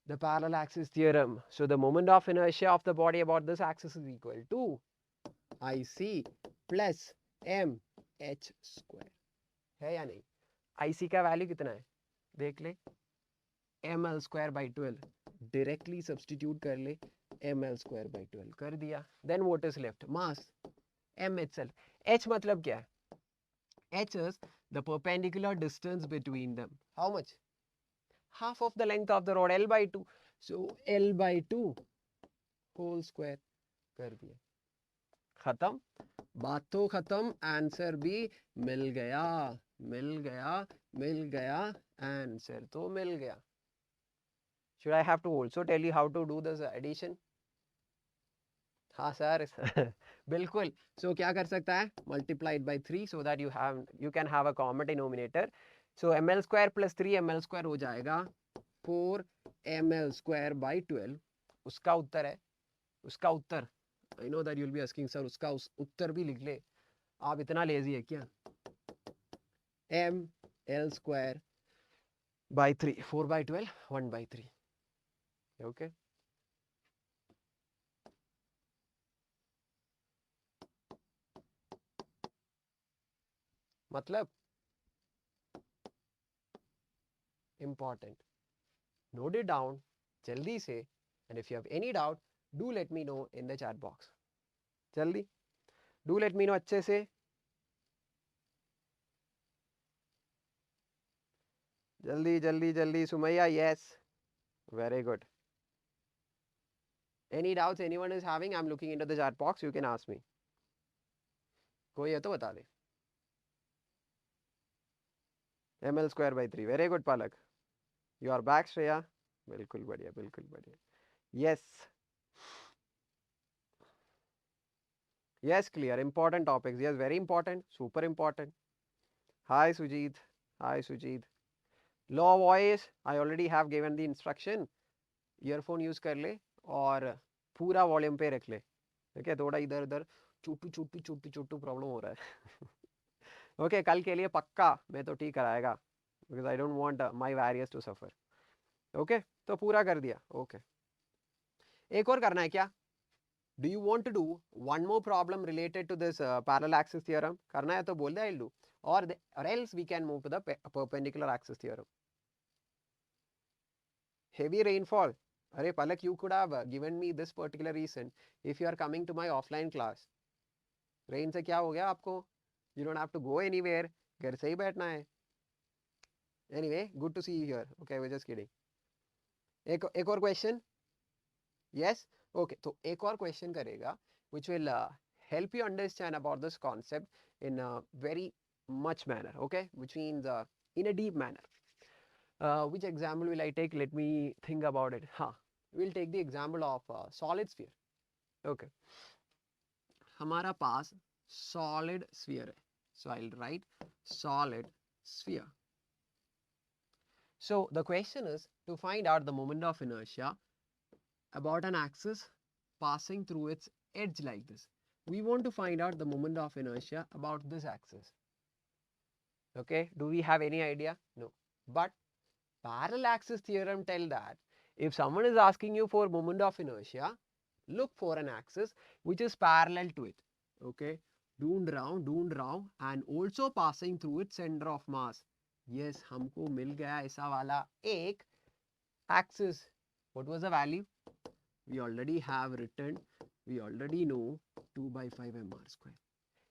the parallel axis theorem. So the moment of inertia of the body about this axis is equal to IC plus mh square. है या नहीं? IC का value कितना है? देख ले. ml square by 12. Directly substitute कर ले. ml square by 12 कर दिया. Then what is left? Mass. m itself. h मतलब क्या है? H is the perpendicular distance between them. How much? Half of the length of the rod, L by 2. So L by 2 whole square कर दिया. खत्म. बात तो खत्म. Answer भी मिल गया. मिल गया. मिल गया. आंसर तो मिल गया. Should I have to also tell you how to do this addition? हाँ सर. बिल्कुल. So क्या कर सकता है? Multiplied by 3 so that you can have a common denominator. So ml square plus 3 ml square हो जाएगा 4 ml square by 12. उसका उत्तर है. उसका उत्तर. I know that you'll be asking sir उसका उत्तर भी लिख ले. आप इतना लेजी है क्या? ml square by 3. 4 by 12 1 by 3. Okay. मतलब important. Note it down जल्दी से, and if you have any doubt Do let me know in the chat box. जल्दी do let me know अच्छे से. जल्दी जल्दी जल्दी. Sumaiya, yes, very good. Any doubts anyone is having? I'm looking into the chat box, you can ask me. कोई है तो बता दे. ml square by 3. Very good, Palak. You are back, Shreya. बिल्कुल बढ़िया, बिल्कुल बढ़िया. Yes. Yes, clear. Important topics. Yes, very important. Super important. Hi, Sujit. Hi, Sujit. Low voice. I already have given the instruction. Earphone use कर ले और पूरा volume पे रख ले. ठीक है, थोड़ा इधर उधर छोटू छोटू छोटू छोटू प्रॉब्लम हो रहा है. ओके, कल के लिए पक्का मैं तो ठीक कराएगा, because I don't want my warriors to suffer. Okay, तो पूरा कर दिया. ओके, एक और करना है क्या? Do you want to do one more problem related to this parallel axis theorem? करना है तो बोल दे, I'll do. Or else we can move to the perpendicular axis theorem. Heavy rainfall. अरे Palak, you could have given me this particular reason if you are coming to my offline class. Rain से क्या हो गया आपको? You don't have to go anywhere. घर से ही बैठना है. Anyway, good to see you here. Okay, we're just kidding. एक और question? Yes? Okay, तो एक और question करेगा which will help you understand about this concept in a very much manner, okay, which means in a deep manner. Which example will I take? Let me think about it. We'll take the example of solid sphere. Okay, हमारा पास solid sphere है, so I'll write solid sphere. So the question is to find out the moment of inertia about an axis passing through its edge like this. We want to find out the moment of inertia about this axis. Okay, do we have any idea? No. But parallel axis theorem tell that if someone is asking you for moment of inertia, look for an axis which is parallel to it. Okay, ढूंढ रहा हूँ and also passing through its center of mass. Yes, हमको मिल गया ऐसा वाला एक axis. What was the value? We already have written, we already know 2 by 5 mr square.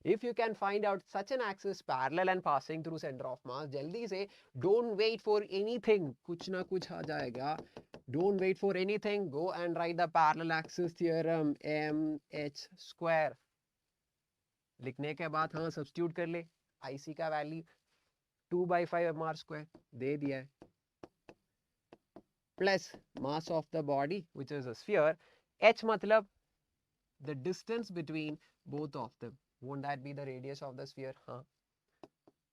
If you can find out such an axis parallel and passing through center of mass, jaldi se, don't wait for anything, kuch na kuch aa jayega. Don't wait for anything, go and write the parallel axis theorem, mh square. लिखने के बाद हाँ substitute कर ले, IC का value 2 by 5 mr square दे दिया है, plus mass of the body which is a sphere. H matlab the distance between both of them. Won't that be the radius of the sphere?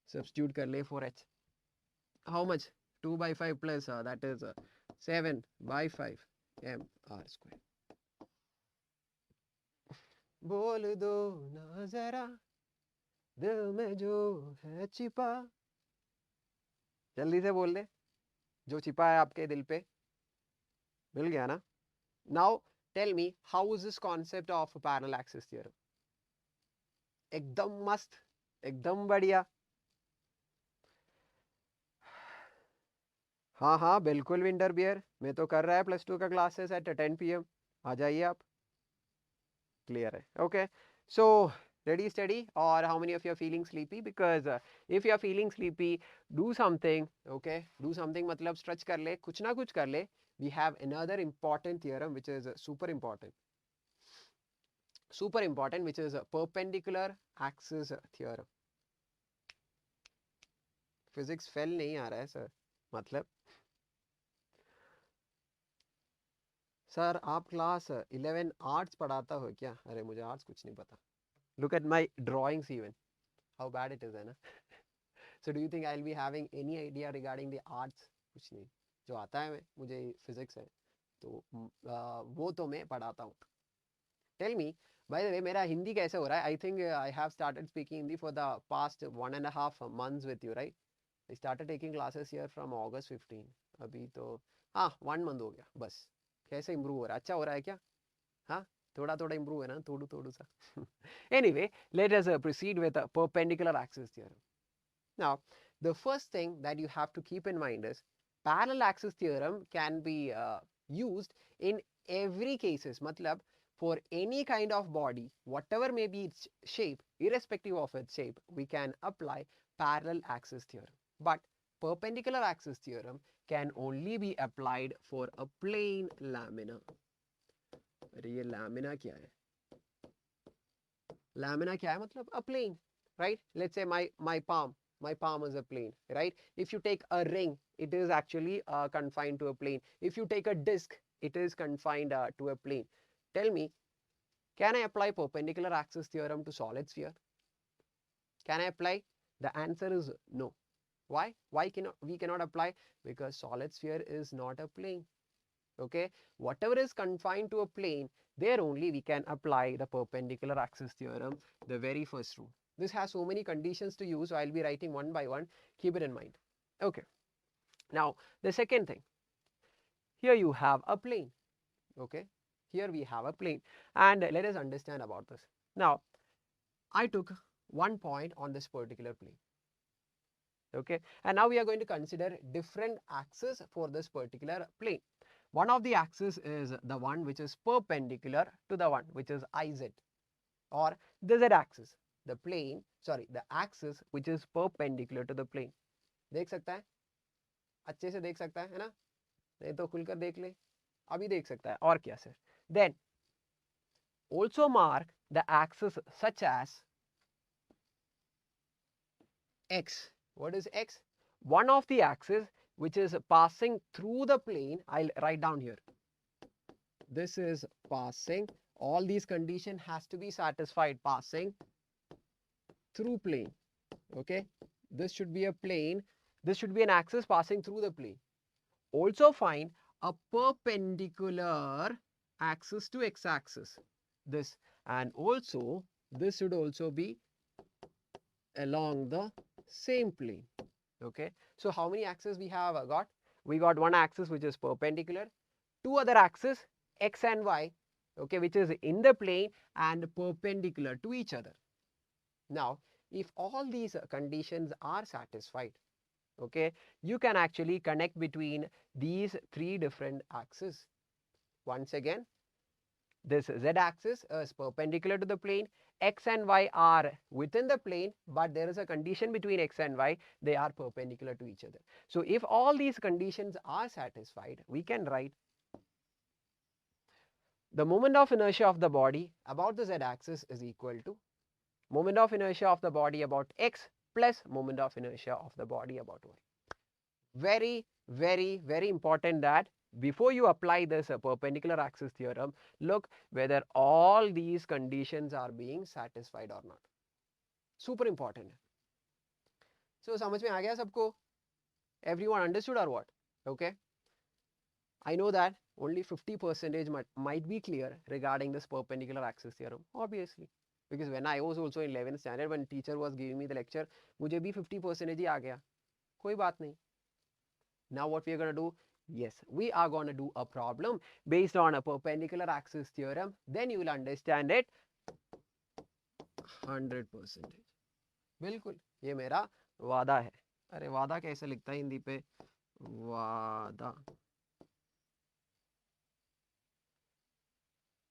Substitute kar le for H. How much? 2 by 5 plus that is 7 by 5 mr square. बोल दो ना जरा दिल में जो है छिपा. जल्दी से बोल दे जो छिपा है आपके दिल पे. मिल गया ना? Now tell me, how is this concept of parallel axis theorem? एकदम मस्त, एकदम बढ़िया. हाँ बिल्कुल विंटर बियर, मैं तो कर रहा है +2 का क्लासेस एट 10 PM. आ जाइए आप. क्लियर है? Okay, so ready steady, or how many of you are feeling sleepy? Because if you are feeling sleepy, do something. Okay, do something मतलब stretch कर ले, कुछ ना कुछ कर ले. We have another important theorem which is super important, which is a perpendicular axis theorem. Physics fail नहीं आ रहा है सर, मतलब सर आप क्लास 11 आर्ट्स पढ़ाता हो क्या? अरे मुझे आर्ट्स कुछ नहीं पता. Look at my drawings even, how bad it is है ना. So do you think I'll be having any idea regarding the arts? कुछ नहीं, जो आता है मुझे फिजिक्स है तो वो तो मैं पढ़ाता हूँ. Tell me, by the way, मेरा हिंदी कैसे हो रहा है? I think I have started speaking Hindi for the past 1.5 months with you, right? I started taking classes here from August 15. अभी तो 1 month हो गया बस. कैसे इम्प्रूव हो रहा है? अच्छा हो रहा है क्या? हाँ, थोड़ा थोड़ा इम्प्रूव है ना, थोड़ा सा. Anyway, let us proceed with a perpendicular axis theorem. Now, the first thing that you have to keep in mind is parallel axis theorem can be used in every cases, matlab for any kind of body, whatever may be its shape, irrespective of its shape, we can apply parallel axis theorem. But perpendicular axis theorem can only be applied for a plane lamina. अरे ये lamina क्या है? Lamina क्या है? मतलब a plane, right? Let's say my palm is a plane, right? If you take a ring, it is actually confined to a plane. If you take a disc, it is confined to a plane. Tell me, can I apply perpendicular axis theorem to solid sphere? Can I apply? The answer is no. Why? Why we cannot apply? Because solid sphere is not a plane. Okay, whatever is confined to a plane, there only we can apply the perpendicular axis theorem, the very first rule. This has so many conditions to use, so I'll be writing one by one. Keep it in mind. Okay. Now the second thing. Here you have a plane. Okay. Here we have a plane, and let us understand about this. Now, I took one point on this particular plane. Okay, and now we are going to consider different axes for this particular plane. One of the axes is the one which is perpendicular to the one which is IZ, or the Z axis, the axis which is perpendicular to the plane. देख सकता है? अच्छे से देख सकता है ना? नहीं तो खुलकर देख ले. अभी देख सकता है. और क्या sir? Then also mark the axis such as X. What is X? One of the axes which is passing through the plane. I'll write down here. This is passing. All these conditions has to be satisfied. Passing through plane. Okay. This should be a plane. This should be an axis passing through the plane. Also find a perpendicular axis to X axis. This, and also this should also be along the same plane. Okay, so how many axes we have got? We got one axis which is perpendicular, two other axes X and Y, okay, which is in the plane and perpendicular to each other. Now if all these conditions are satisfied, okay, you can actually connect between these three different axes. Once again, this Z axis is perpendicular to the plane, X and Y are within the plane, but there is a condition between X and Y, they are perpendicular to each other. So if all these conditions are satisfied, we can write the moment of inertia of the body about the Z axis is equal to moment of inertia of the body about X plus moment of inertia of the body about Y. Very, very, very important that before you apply this perpendicular axis theorem, look whether all these conditions are being satisfied or not. Super important. So समझ में आ गया सबको? Everyone understood or what? Okay. I know that only 50% might be clear regarding this perpendicular axis theorem, obviously. Because when I was also in 11th standard, when teacher was giving me the lecture, मुझे भी 50% ही आ गया. कोई बात नहीं. Now what we are going to do? Yes, we are going to do a problem based on a perpendicular axis theorem. Then you will understand it 100%. बिल्कुल, ये मेरा वादा है. अरे वादा कैसे लिखता है हिंदी पे? वादा.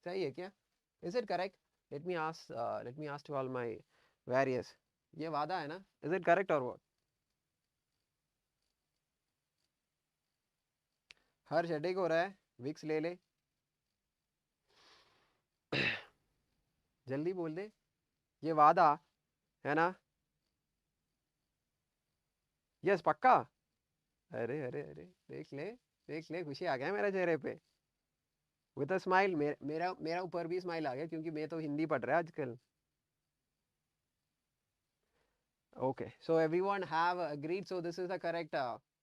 सही है क्या? Is it correct? Let me ask to all my various. ये वादा है ना? Is it correct or what? Her headache हो रहा है, विक्स ले ले. जल्दी बोल दे. ये वादा है ना? यस पक्का. अरे अरे अरे देख ले खुशी आ गया मेरे चेहरे पे. With a smile. मेरा ऊपर भी स्माइल आ गया क्योंकि मैं तो हिंदी पढ़ रहा है आजकल. Okay, so everyone have agreed, so this is the correct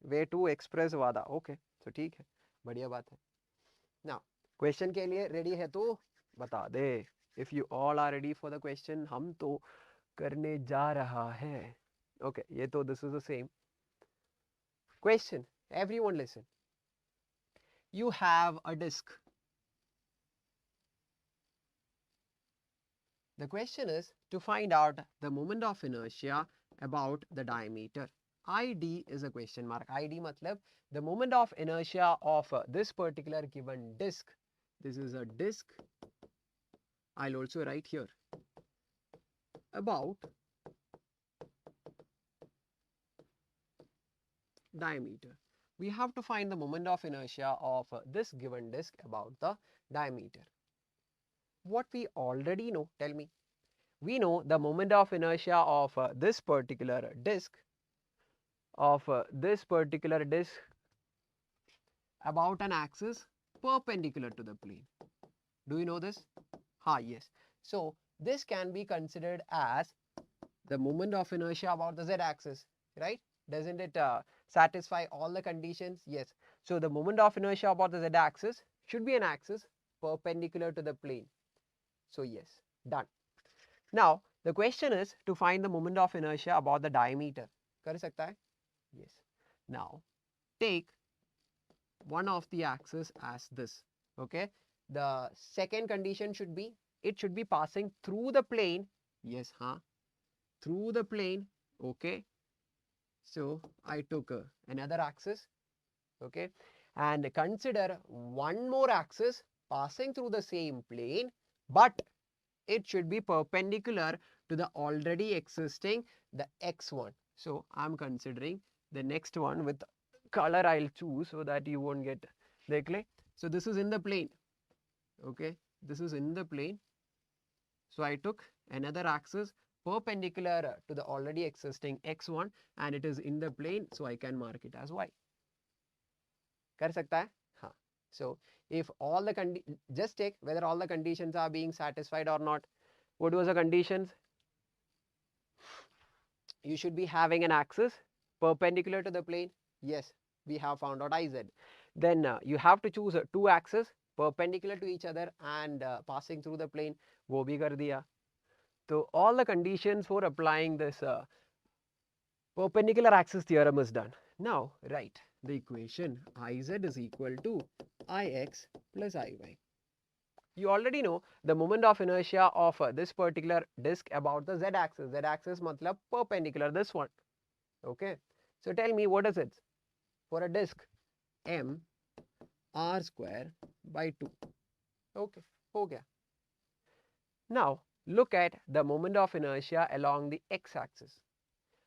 way to express वादा. Okay, so ठीक है, बढ़िया बात है. Now question के लिए ready है तो बता दे. If you all are ready for the question, हम तो करने जा रहा है. Okay, ये तो this is the same question. Everyone listen. You have a disc. The question is to find out the moment of inertia about the diameter. ID is a question mark. ID matlab the moment of inertia of this particular given disc this is a disk. I'll also write here about diameter. We have to find the moment of inertia of this given disk about the diameter. What we already know, tell me. We know the moment of inertia of this particular disk about an axis perpendicular to the plane. Do you know this? Yes. So this can be considered as the moment of inertia about the z-axis, right? Doesn't it satisfy all the conditions? Yes. So the moment of inertia about the z-axis should be an axis perpendicular to the plane. So yes, done. Now the question is to find the moment of inertia about the diameter. Kar sakta hai? Yes. Now take one of the axis as this. Okay. The second condition should be it should be passing through the plane. Yes, through the plane. Okay. So I took another axis. Okay. And consider one more axis passing through the same plane, but it should be perpendicular to the already existing the x1. So I'm considering the next one with color I'll choose so that you won't get dekh. So this is in the plane. Okay, this is in the plane. So I took another axis perpendicular to the already existing x1 and it is in the plane, so I can mark it as y. Kar sakta hai? हाँ. So if all the just take whether all the conditions are being satisfied or not. What was the conditions? You should be having an axis perpendicular to the plane. Yes, we have found out IZ. Then you have to choose two axes perpendicular to each other and passing through the plane. वो भी कर दिया. So all the conditions for applying this perpendicular axis theorem is done. Now write the equation IZ is equal to IX plus IY. You already know the moment of inertia of this particular disk about the z-axis. Z-axis matlab perpendicular, this one. Okay. So tell me what is it for a disk? M r square by 2. Okay. Ho gaya. Now look at the moment of inertia along the x-axis.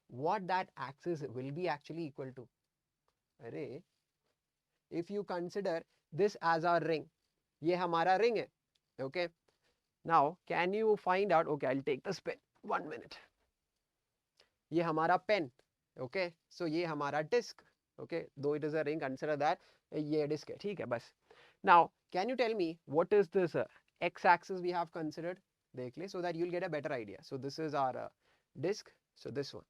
What that axis will be actually equal to? Array, if you consider this as our ring, ये हमारा ring है. Okay. Now can you find out? Okay, I'll take this pen. 1 minute. ये हमारा pen. Okay. So ये हमारा disk. Okay. Though it is a ring, consider that ये disk है. ठीक है बस. Now can you tell me what is this x-axis we have considered? देख ले so that you'll get a better idea. So this is our disk. So this one.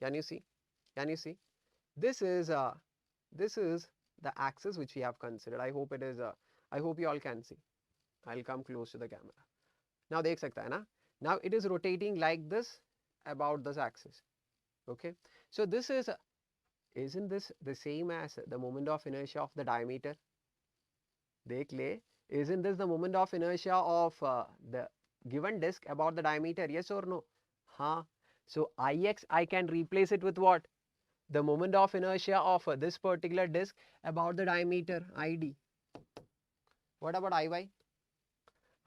Can you see? Can you see? This is the axis which we have considered. I hope it is. I hope you all can see. I'll come close to the camera. Now dekh sakta hai na? Now it is rotating like this about this axis. Okay. So this is, isn't this the same as the moment of inertia of the diameter? Dekh le, isn't this the moment of inertia of the given disk about the diameter? Yes or no? So Ix, I can replace it with what? The moment of inertia of this particular disk about the diameter, Id. What about Iy?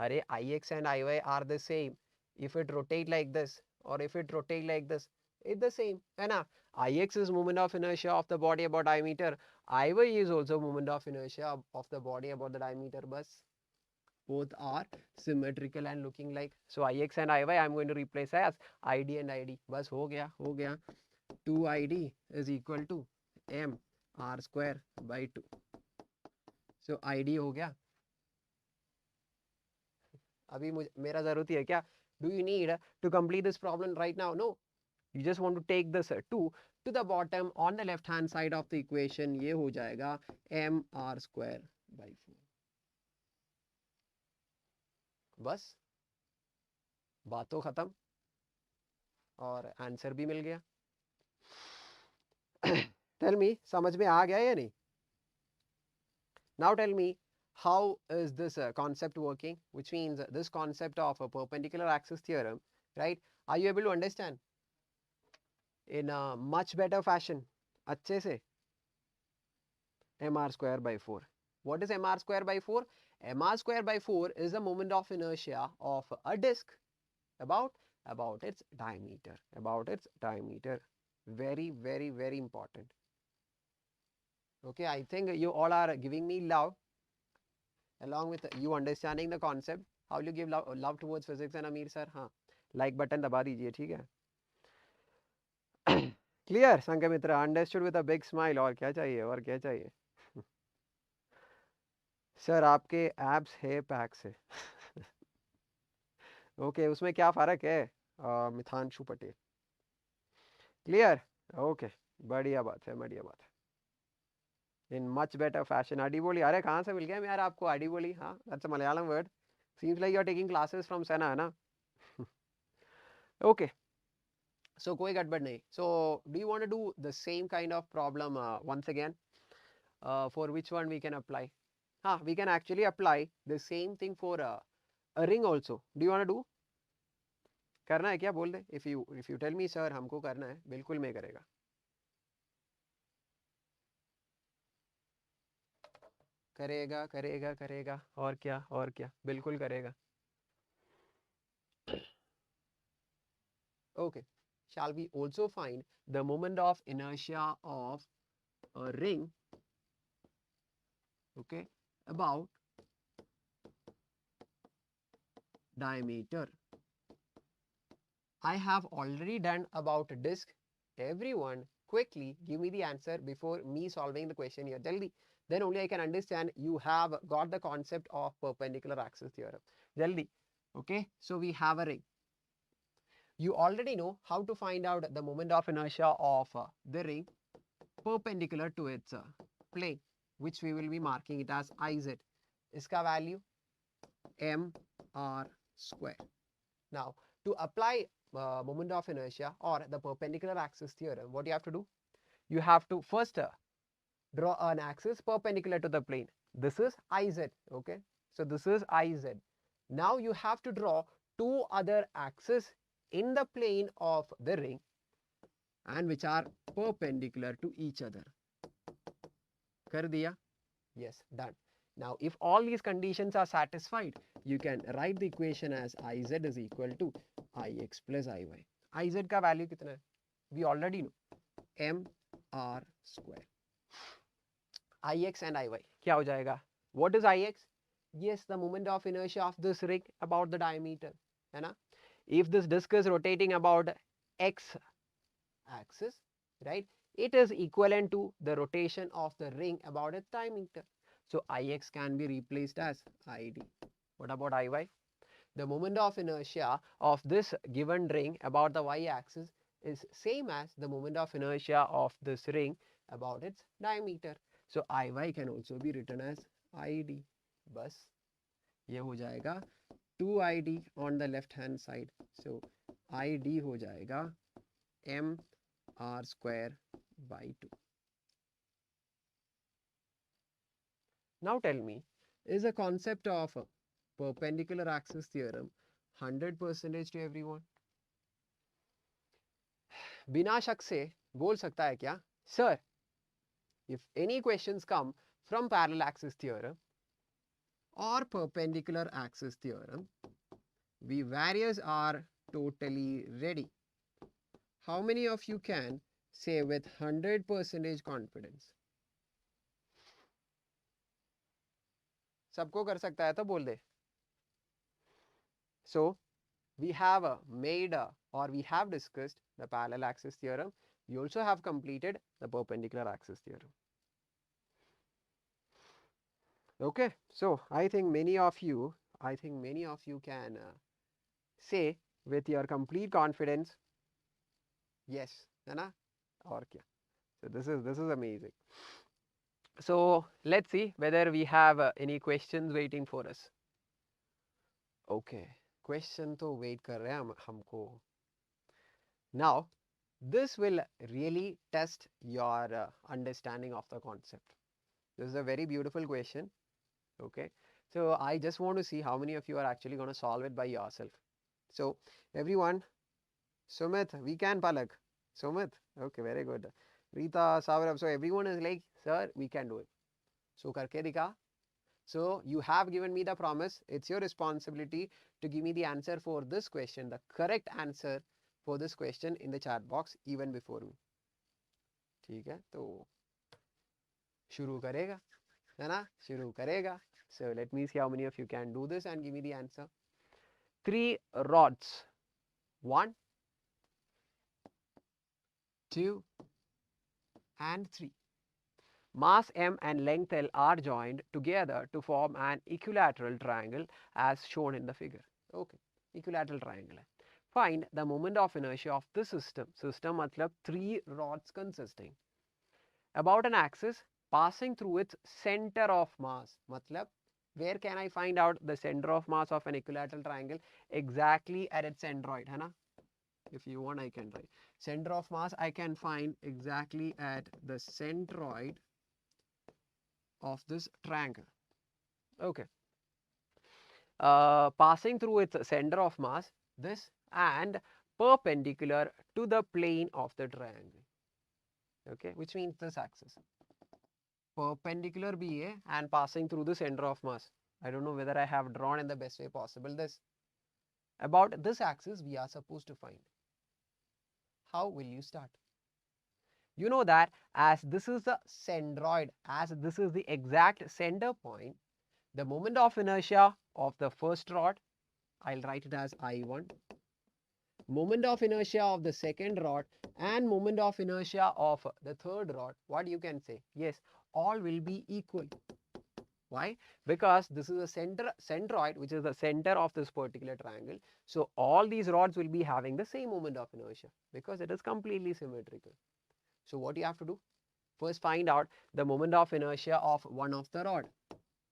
Array, Ix and Iy are the same. If it rotate like this or if it rotate like this, it's the same. Hai na? Ix is moment of inertia of the body about diameter. Iy is also moment of inertia of the body about the diameter. Bus. Both are symmetrical and looking like. So Ix and Iy I'm going to replace as Id and Id. Bas ho gaya, ho gaya. 2Id is equal to M r square by 2. So Id हो गया. अभी मेरा जरूरत है क्या? Do you need to complete this problem right now? No. You just want to take this 2 to the bottom on the left hand side of the equation. ये हो जाएगा M r square by 4. बस बातों खत्म और answer भी मिल गया. Tell me, समझ में आ गया या नहीं? Now tell me, how is this concept working? Which means this concept of a perpendicular axis theorem, right? Are you able to understand? In a much better fashion. अच्छे से. M r square by 4. What is mr square by 4? Mr square by 4 is the moment of inertia of a disk about its diameter, very very very important. Okay, I think you all are giving me love along with you understanding the concept. How will you give love towards physics and Ameer sir? हाँ, like button दबा दीजिए, ठीक है. Clear Sanghamitra, understood with a big smile. और क्या चाहिए, और क्या चाहिए. सर आपके एब्स है पैक से. ओके, उसमें क्या फ़र्क है मिथांशु पटेल. क्लियर. ओके, बढ़िया बात है, बढ़िया बात है. In much better fashion. अडीबोली, अरे कहाँ से मिल गया यार आपको अडीबोली? हाँ, that's a Malayalam word. Seems like you are taking classes from Sena, है ना? ओके, so कोई गड़बड़ नहीं. So do you want to do the same kind of problem once again? For which one we can apply? हाँ, we can actually apply the same thing for a ring also. Do you want to do? करना है क्या, बोल दे. if you tell me sir हमको करना है, बिल्कुल मैं करेगा. करेगा करेगा करेगा, और क्या बिल्कुल करेगा. Okay, shall we also find the moment of inertia of a ring, okay, about diameter. I have already done about disk. Everyone quickly give me the answer before me solving the question here. Jaldi. Then only I can understand you have got the concept of perpendicular axis theorem. Jaldi. Okay, so we have a ring. You already know how to find out the moment of inertia of the ring perpendicular to its plane, which we will be marking it as Iz. Iska value mr square. Now, to apply moment of inertia or the perpendicular axis theorem, what you have to do? You have to first draw an axis perpendicular to the plane. This is Iz, okay? So this is Iz. Now you have to draw two other axes in the plane of the ring and which are perpendicular to each other. Kar diya? Yes, done. Now, if all these conditions are satisfied, you can write the equation as Iz is equal to Ix plus Iy. Iz का value कितना है? We already know. mr square. Ix and Iy क्या हो जाएगा? What is Ix? Yes, the moment of inertia of this ring about the diameter, है ना? If this disc is rotating about x axis, right, it is equivalent to the rotation of the ring about its diameter. So Ix can be replaced as Id. What about Iy? The moment of inertia of this given ring about the y-axis is same as the moment of inertia of this ring about its diameter. So Iy can also be written as Id. बस ये हो जाएगा 2Id on the left hand side. So Id हो जाएगा mr square by 2. Now tell me, is the concept of perpendicular axis theorem 100% to everyone? बिना शक से बोल सकता है क्या? Sir, if any questions come from parallel axis theorem or perpendicular axis theorem, we various are totally ready. How many of you can say with 100% confidence? सबको कर सकता है तो बोल दे. So we have made or we have discussed the parallel axis theorem. We also have completed the perpendicular axis theorem. Okay, so I think many of you can say with your complete confidence, yes, है ना? और क्या? So this is amazing. So let's see whether we have any questions waiting for us. Okay, question तो wait कर रहे हैं हमको. Now, this will really test your understanding of the concept. This is a very beautiful question. Okay, so I just want to see how many of you are actually going to solve it by yourself. So everyone, Sumit, we can Palak. Sumit, okay, very good. Rita, Saurabh, so everyone is like, sir, we can do it. So करके दिखा. So you have given me the promise. It's your responsibility to give me the answer for this question, the correct answer for this question in the chat box even before me. ठीक है, तो शुरू करेगा, है ना? शुरू करेगा. So let me see how many of you can do this and give me the answer. 3 rods. 1, 2, and 3. Mass M and length L are joined together to form an equilateral triangle as shown in the figure. Okay, equilateral triangle. Find the moment of inertia of this system. System matlab 3 rods consisting about an axis passing through its center of mass. Matlab, where can I find out the center of mass of an equilateral triangle? Exactly at its centroid, है ना? If you want, I can write center of mass. I can find exactly at the centroid of this triangle. Okay. Passing through its center of mass, this, and perpendicular to the plane of the triangle. Okay, which means this axis. Perpendicular BA and passing through the center of mass. I don't know whether I have drawn in the best way possible this. About this axis we are supposed to find. How will you start? You know that as this is the centroid, as this is the exact center point, the moment of inertia of the first rod, I'll write it as I1. Moment of inertia of the second rod and moment of inertia of the third rod, what you can say? Yes, all will be equal. Why? Because this is a centroid, which is the center of this particular triangle. So all these rods will be having the same moment of inertia because it is completely symmetrical. So what you have to do? First find out the moment of inertia of one of the rod.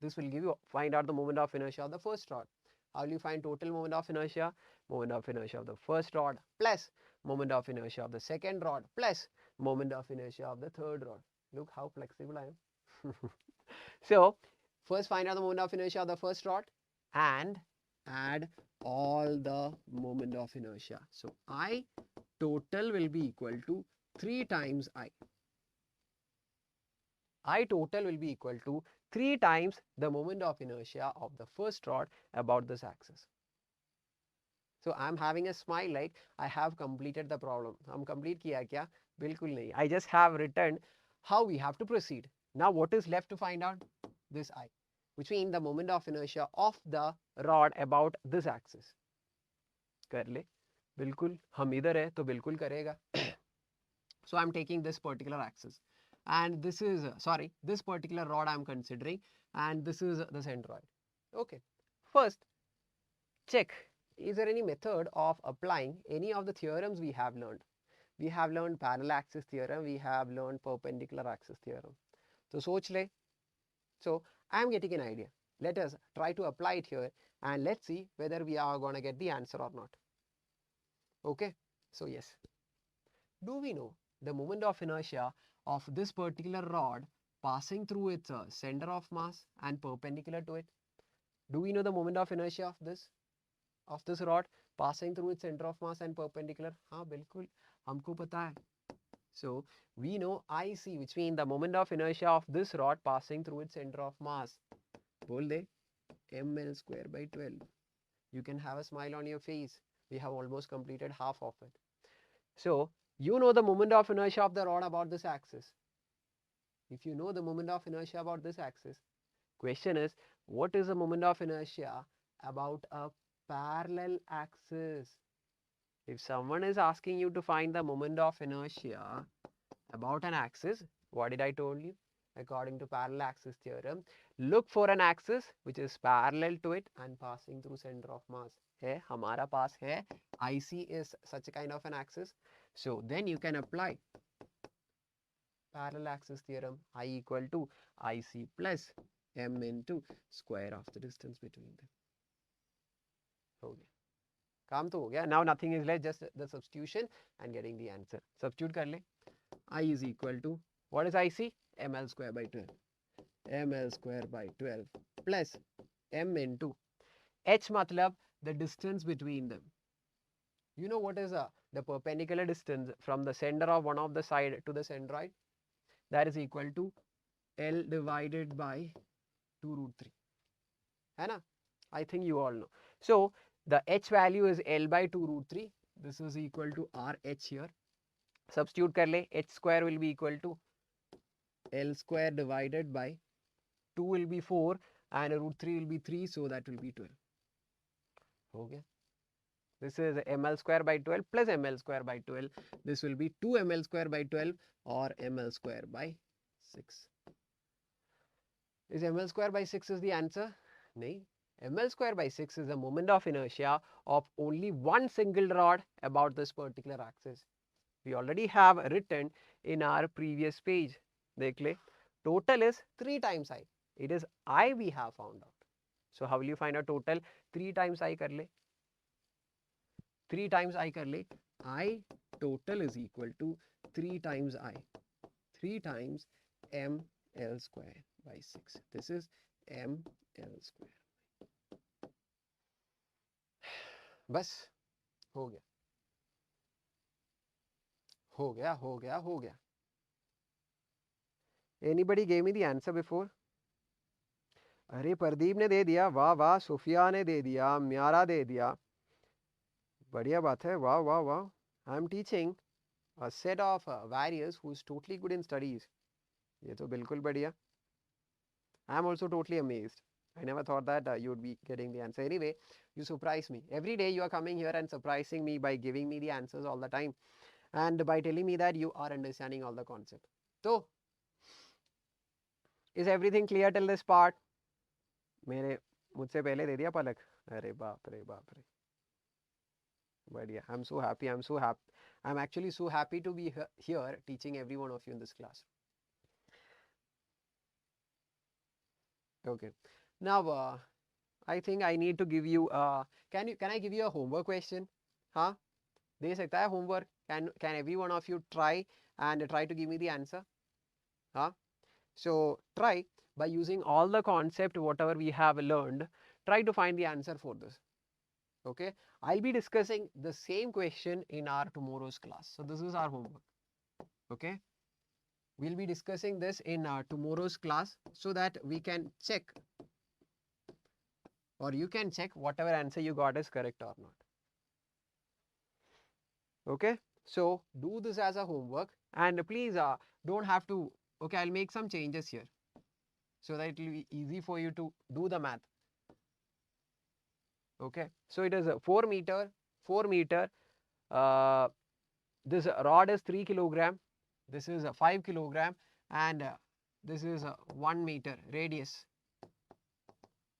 This will give you, find out the moment of inertia of the first rod. How will you find total moment of inertia? Moment of inertia of the first rod plus moment of inertia of the second rod plus moment of inertia of the third rod. Look how flexible I am. So first find out the moment of inertia of the first rod and add all the moment of inertia. So I total will be equal to 3 times I. I total will be equal to 3 times the moment of inertia of the first rod about this axis. So I am having a smile like I have completed the problem. हम complete किया क्या? बिल्कुल नहीं. I just have written how we have to proceed. Now what is left to find out? This I, which means the moment of inertia of the rod about this axis. कर ले. बिल्कुल हम इधर है तो बिल्कुल करेगा. So I am taking this particular axis. And this is, sorry, this particular rod I am considering, and this is the centroid. Okay. First, check, is there any method of applying any of the theorems we have learned? We have learned parallel axis theorem, we have learned perpendicular axis theorem. So, soch le. So, I am getting an idea. Let us try to apply it here and let's see whether we are going to get the answer or not. Okay. So, yes. Do we know the moment of inertia of this particular rod passing through its center of mass and perpendicular to it? Do we know the moment of inertia of this rod passing through its center of mass and perpendicular? हाँ बिल्कुल हमको पता है. So we know IC, which means the moment of inertia of this rod passing through its center of mass. बोल दे ml square by 12. You can have a smile on your face. We have almost completed half of it. So you know the moment of inertia of the rod about this axis. If you know the moment of inertia about this axis, question is, what is the moment of inertia about a parallel axis? If someone is asking you to find the moment of inertia about an axis, what did I told you? According to parallel axis theorem, look for an axis which is parallel to it and passing through center of mass. है हमारा पास है, IC is such a kind of an axis. So then you can apply parallel axis theorem. I equal to IC plus m into square of the distance between them. हो गया, काम तो हो गया. Now nothing is left, just the substitution and getting the answer. Substitute कर ले. I is equal to, what is IC? ml square by 12. ml square by 12 plus m into h matlab the distance between them. You know what is the perpendicular distance from the center of one of the side to the centroid? That is equal to L divided by 2 root 3. है ना? I think you all know. So the h value is L by 2 root 3. This is equal to RH here. Substitute कर ले, h square will be equal to L square divided by 2 will be 4 and root 3 will be 3, so that will be 12. हो गया. This is ml square by 12 plus ml square by 12. This will be 2 ml square by 12 or ml square by 6. Is ml square by 6 is the answer? No. ml square by 6 is the moment of inertia of only one single rod about this particular axis. We already have written in our previous page. देख ले. Total is 3 times I. It is I we have found out. So how will you find a total? 3 times I कर ले. 3 times I कर ले. I total is equal to 3 times I. 3 times ml square by 6. This is ml square. बस हो गया. हो गया, हो गया, हो गया. Anybody gave me the answer before? अरे प्रदीप ने दे दिया. वाह वाह. सुफिया ने दे दिया. म्यारा दे दिया. बढ़िया बात है. वाह वाह वाह. I am teaching a set of warriors who is totally good in studies. ये तो बिल्कुल बढ़िया. I am also totally amazed. I never thought that you would be getting the answer. Anyway, you surprise me. Every day you are coming here and surprising me by giving me the answers all the time. And by telling me that you are understanding all the concept. So, is everything clear till this part? मेरे मुझसे पहले दे दिया पलक. अरे बाप रे बाप रे. बढ़िया. I'm so happy. I'm so happy. I'm actually so happy to be here teaching every one of you in this class. Okay. Now, I think I need to give you. Can I give you a homework question? हाँ? दे सकता है homework? Can every one of you try to give me the answer? हाँ? So try by using all the concept whatever we have learned. Try to find the answer for this. Okay. I'll be discussing the same question in our tomorrow's class. So this is our homework. Okay. We'll be discussing this in tomorrow's class so that we can check, or you can check whatever answer you got is correct or not. Okay. So do this as a homework, and please don't have to. Okay, I'll make some changes here so that it will be easy for you to do the math. Okay. So it is a 4 meter. This rod is 3 kilogram. This is a 5 kilogram, and this is a 1 meter radius.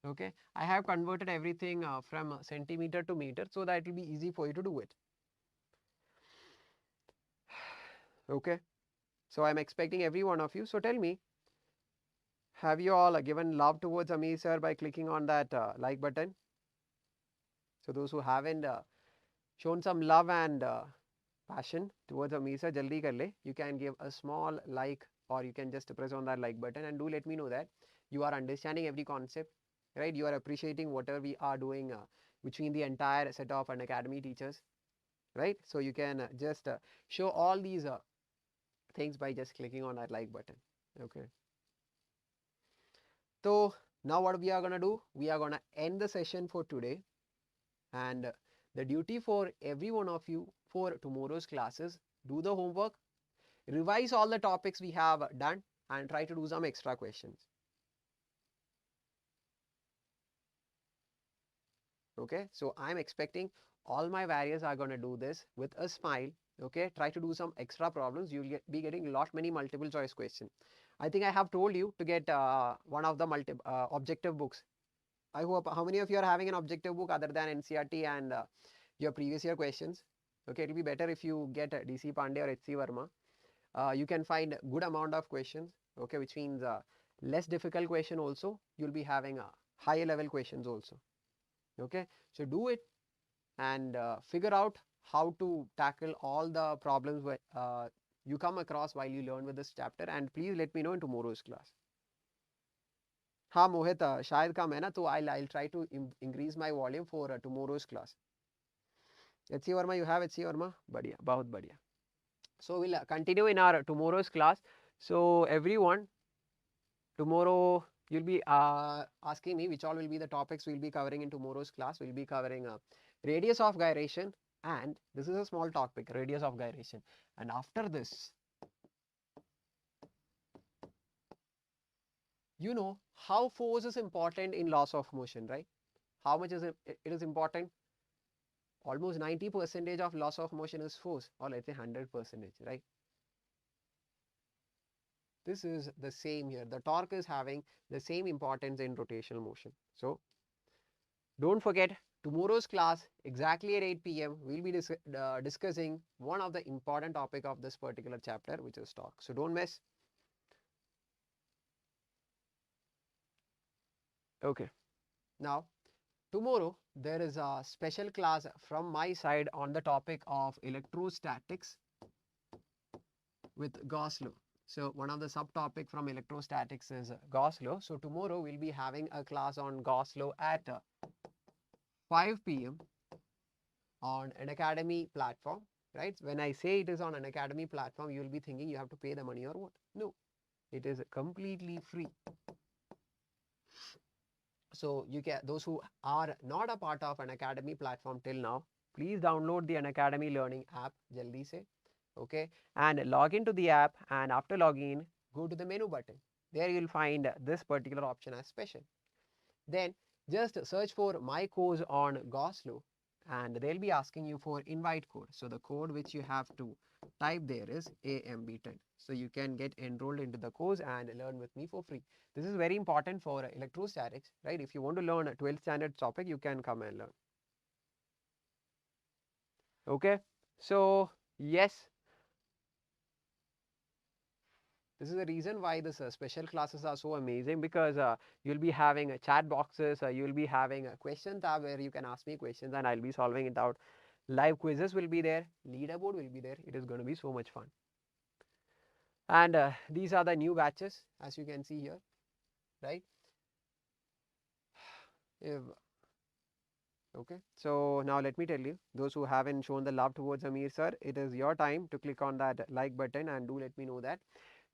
Okay. I have converted everything from centimeter to meter so that it will be easy for you to do it. Okay. So I'm expecting every one of you. So tell me, have you all given love towards Ameer sir by clicking on that like button? So those who haven't shown some love and passion towards Ameer sir, jaldi kar le. You can give a small like, or you can just press on that like button, and do let me know that you are understanding every concept, right? You are appreciating whatever we are doing between the entire set of Unacademy teachers, right? So you can just show all these things by just clicking on that like button. Okay. So now what we are going to do, we are going to end the session for today, and the duty for every one of you for tomorrow's classes, do the homework, revise all the topics we have done, and try to do some extra questions. Okay, so I'm expecting all my warriors are going to do this with a smile. Okay, try to do some extra problems. You'll be getting many multiple choice questions. I think I have told you to get one of the objective books. I hope, how many of you are having an objective book other than NCERT and your previous year questions? Okay, it will be better if you get DC Pandey or HC Verma. You can find good amount of questions, okay, which means less difficult question also. You'll be having higher level questions also. Okay, so do it and figure out how to tackle all the problems you come across while you learn with this chapter, and please let me know in tomorrow's class. हाँ मोहित, शायद कम है ना, तो I'll try to increase my volume for tomorrow's class. HC Verma, you have HC Verma? बढ़िया, बहुत बढ़िया. So we'll continue in our tomorrow's class. So everyone, tomorrow you'll be asking me which all will be the topics we'll be covering in tomorrow's class. We'll be covering radius of gyration, and this is a small topic, radius of gyration. And after this, you know how force is important in loss of motion, right? How much is it is important? Almost 90% of loss of motion is force, or let's say 100%, right? This is the same here. The torque is having the same importance in rotational motion. So don't forget, tomorrow's class exactly at 8 p.m. we'll be discussing one of the important topic of this particular chapter, which is torque. So don't miss. Okay. Now tomorrow there is a special class from my side on the topic of electrostatics with Gauss law. So one of the subtopic from electrostatics is Gauss law. So tomorrow we'll be having a class on Gauss law at 5 p.m. on Unacademy platform, right? When I say it is on Unacademy platform, you will be thinking you have to pay the money or what? No, it is completely free. So you can, those who are not a part of Unacademy platform till now, please download the Unacademy learning app jaldi se, okay, and log into the app, and after login, go to the menu button. There you'll find this particular option as special. Then just search for my course on Gauss law, and they'll be asking you for invite code. So the code which you have to type there is AMB10. So you can get enrolled into the course and learn with me for free. This is very important for electrostatics, right? If you want to learn a 12th standard topic, you can come and learn. Okay. So yes, this is the reason why this special classes are so amazing, because you'll be having chat boxes, you'll be having a question tab where you can ask me questions and I'll be solving it out. Live quizzes will be there, leaderboard will be there. It is going to be so much fun. And these are the new batches, as you can see here, right? If, okay, so now let me tell you, those who haven't shown the love towards Ameer sir, it is your time to click on that like button and do let me know that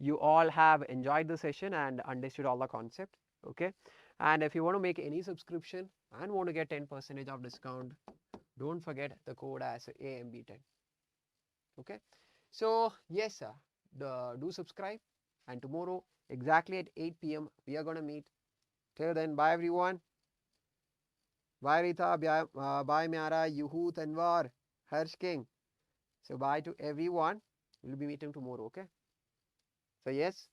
you all have enjoyed the session and understood all the concept. Okay, and if you want to make any subscription and want to get 10% of discount, don't forget the code as AMB10. Okay, so yes sir, do subscribe, and tomorrow exactly at 8 p.m. we are going to meet. Till then, bye everyone. Bye Rita, bye Myara, Yuhu, Tanwar, Harsh King. So bye to everyone. We'll be meeting tomorrow, okay? So yes.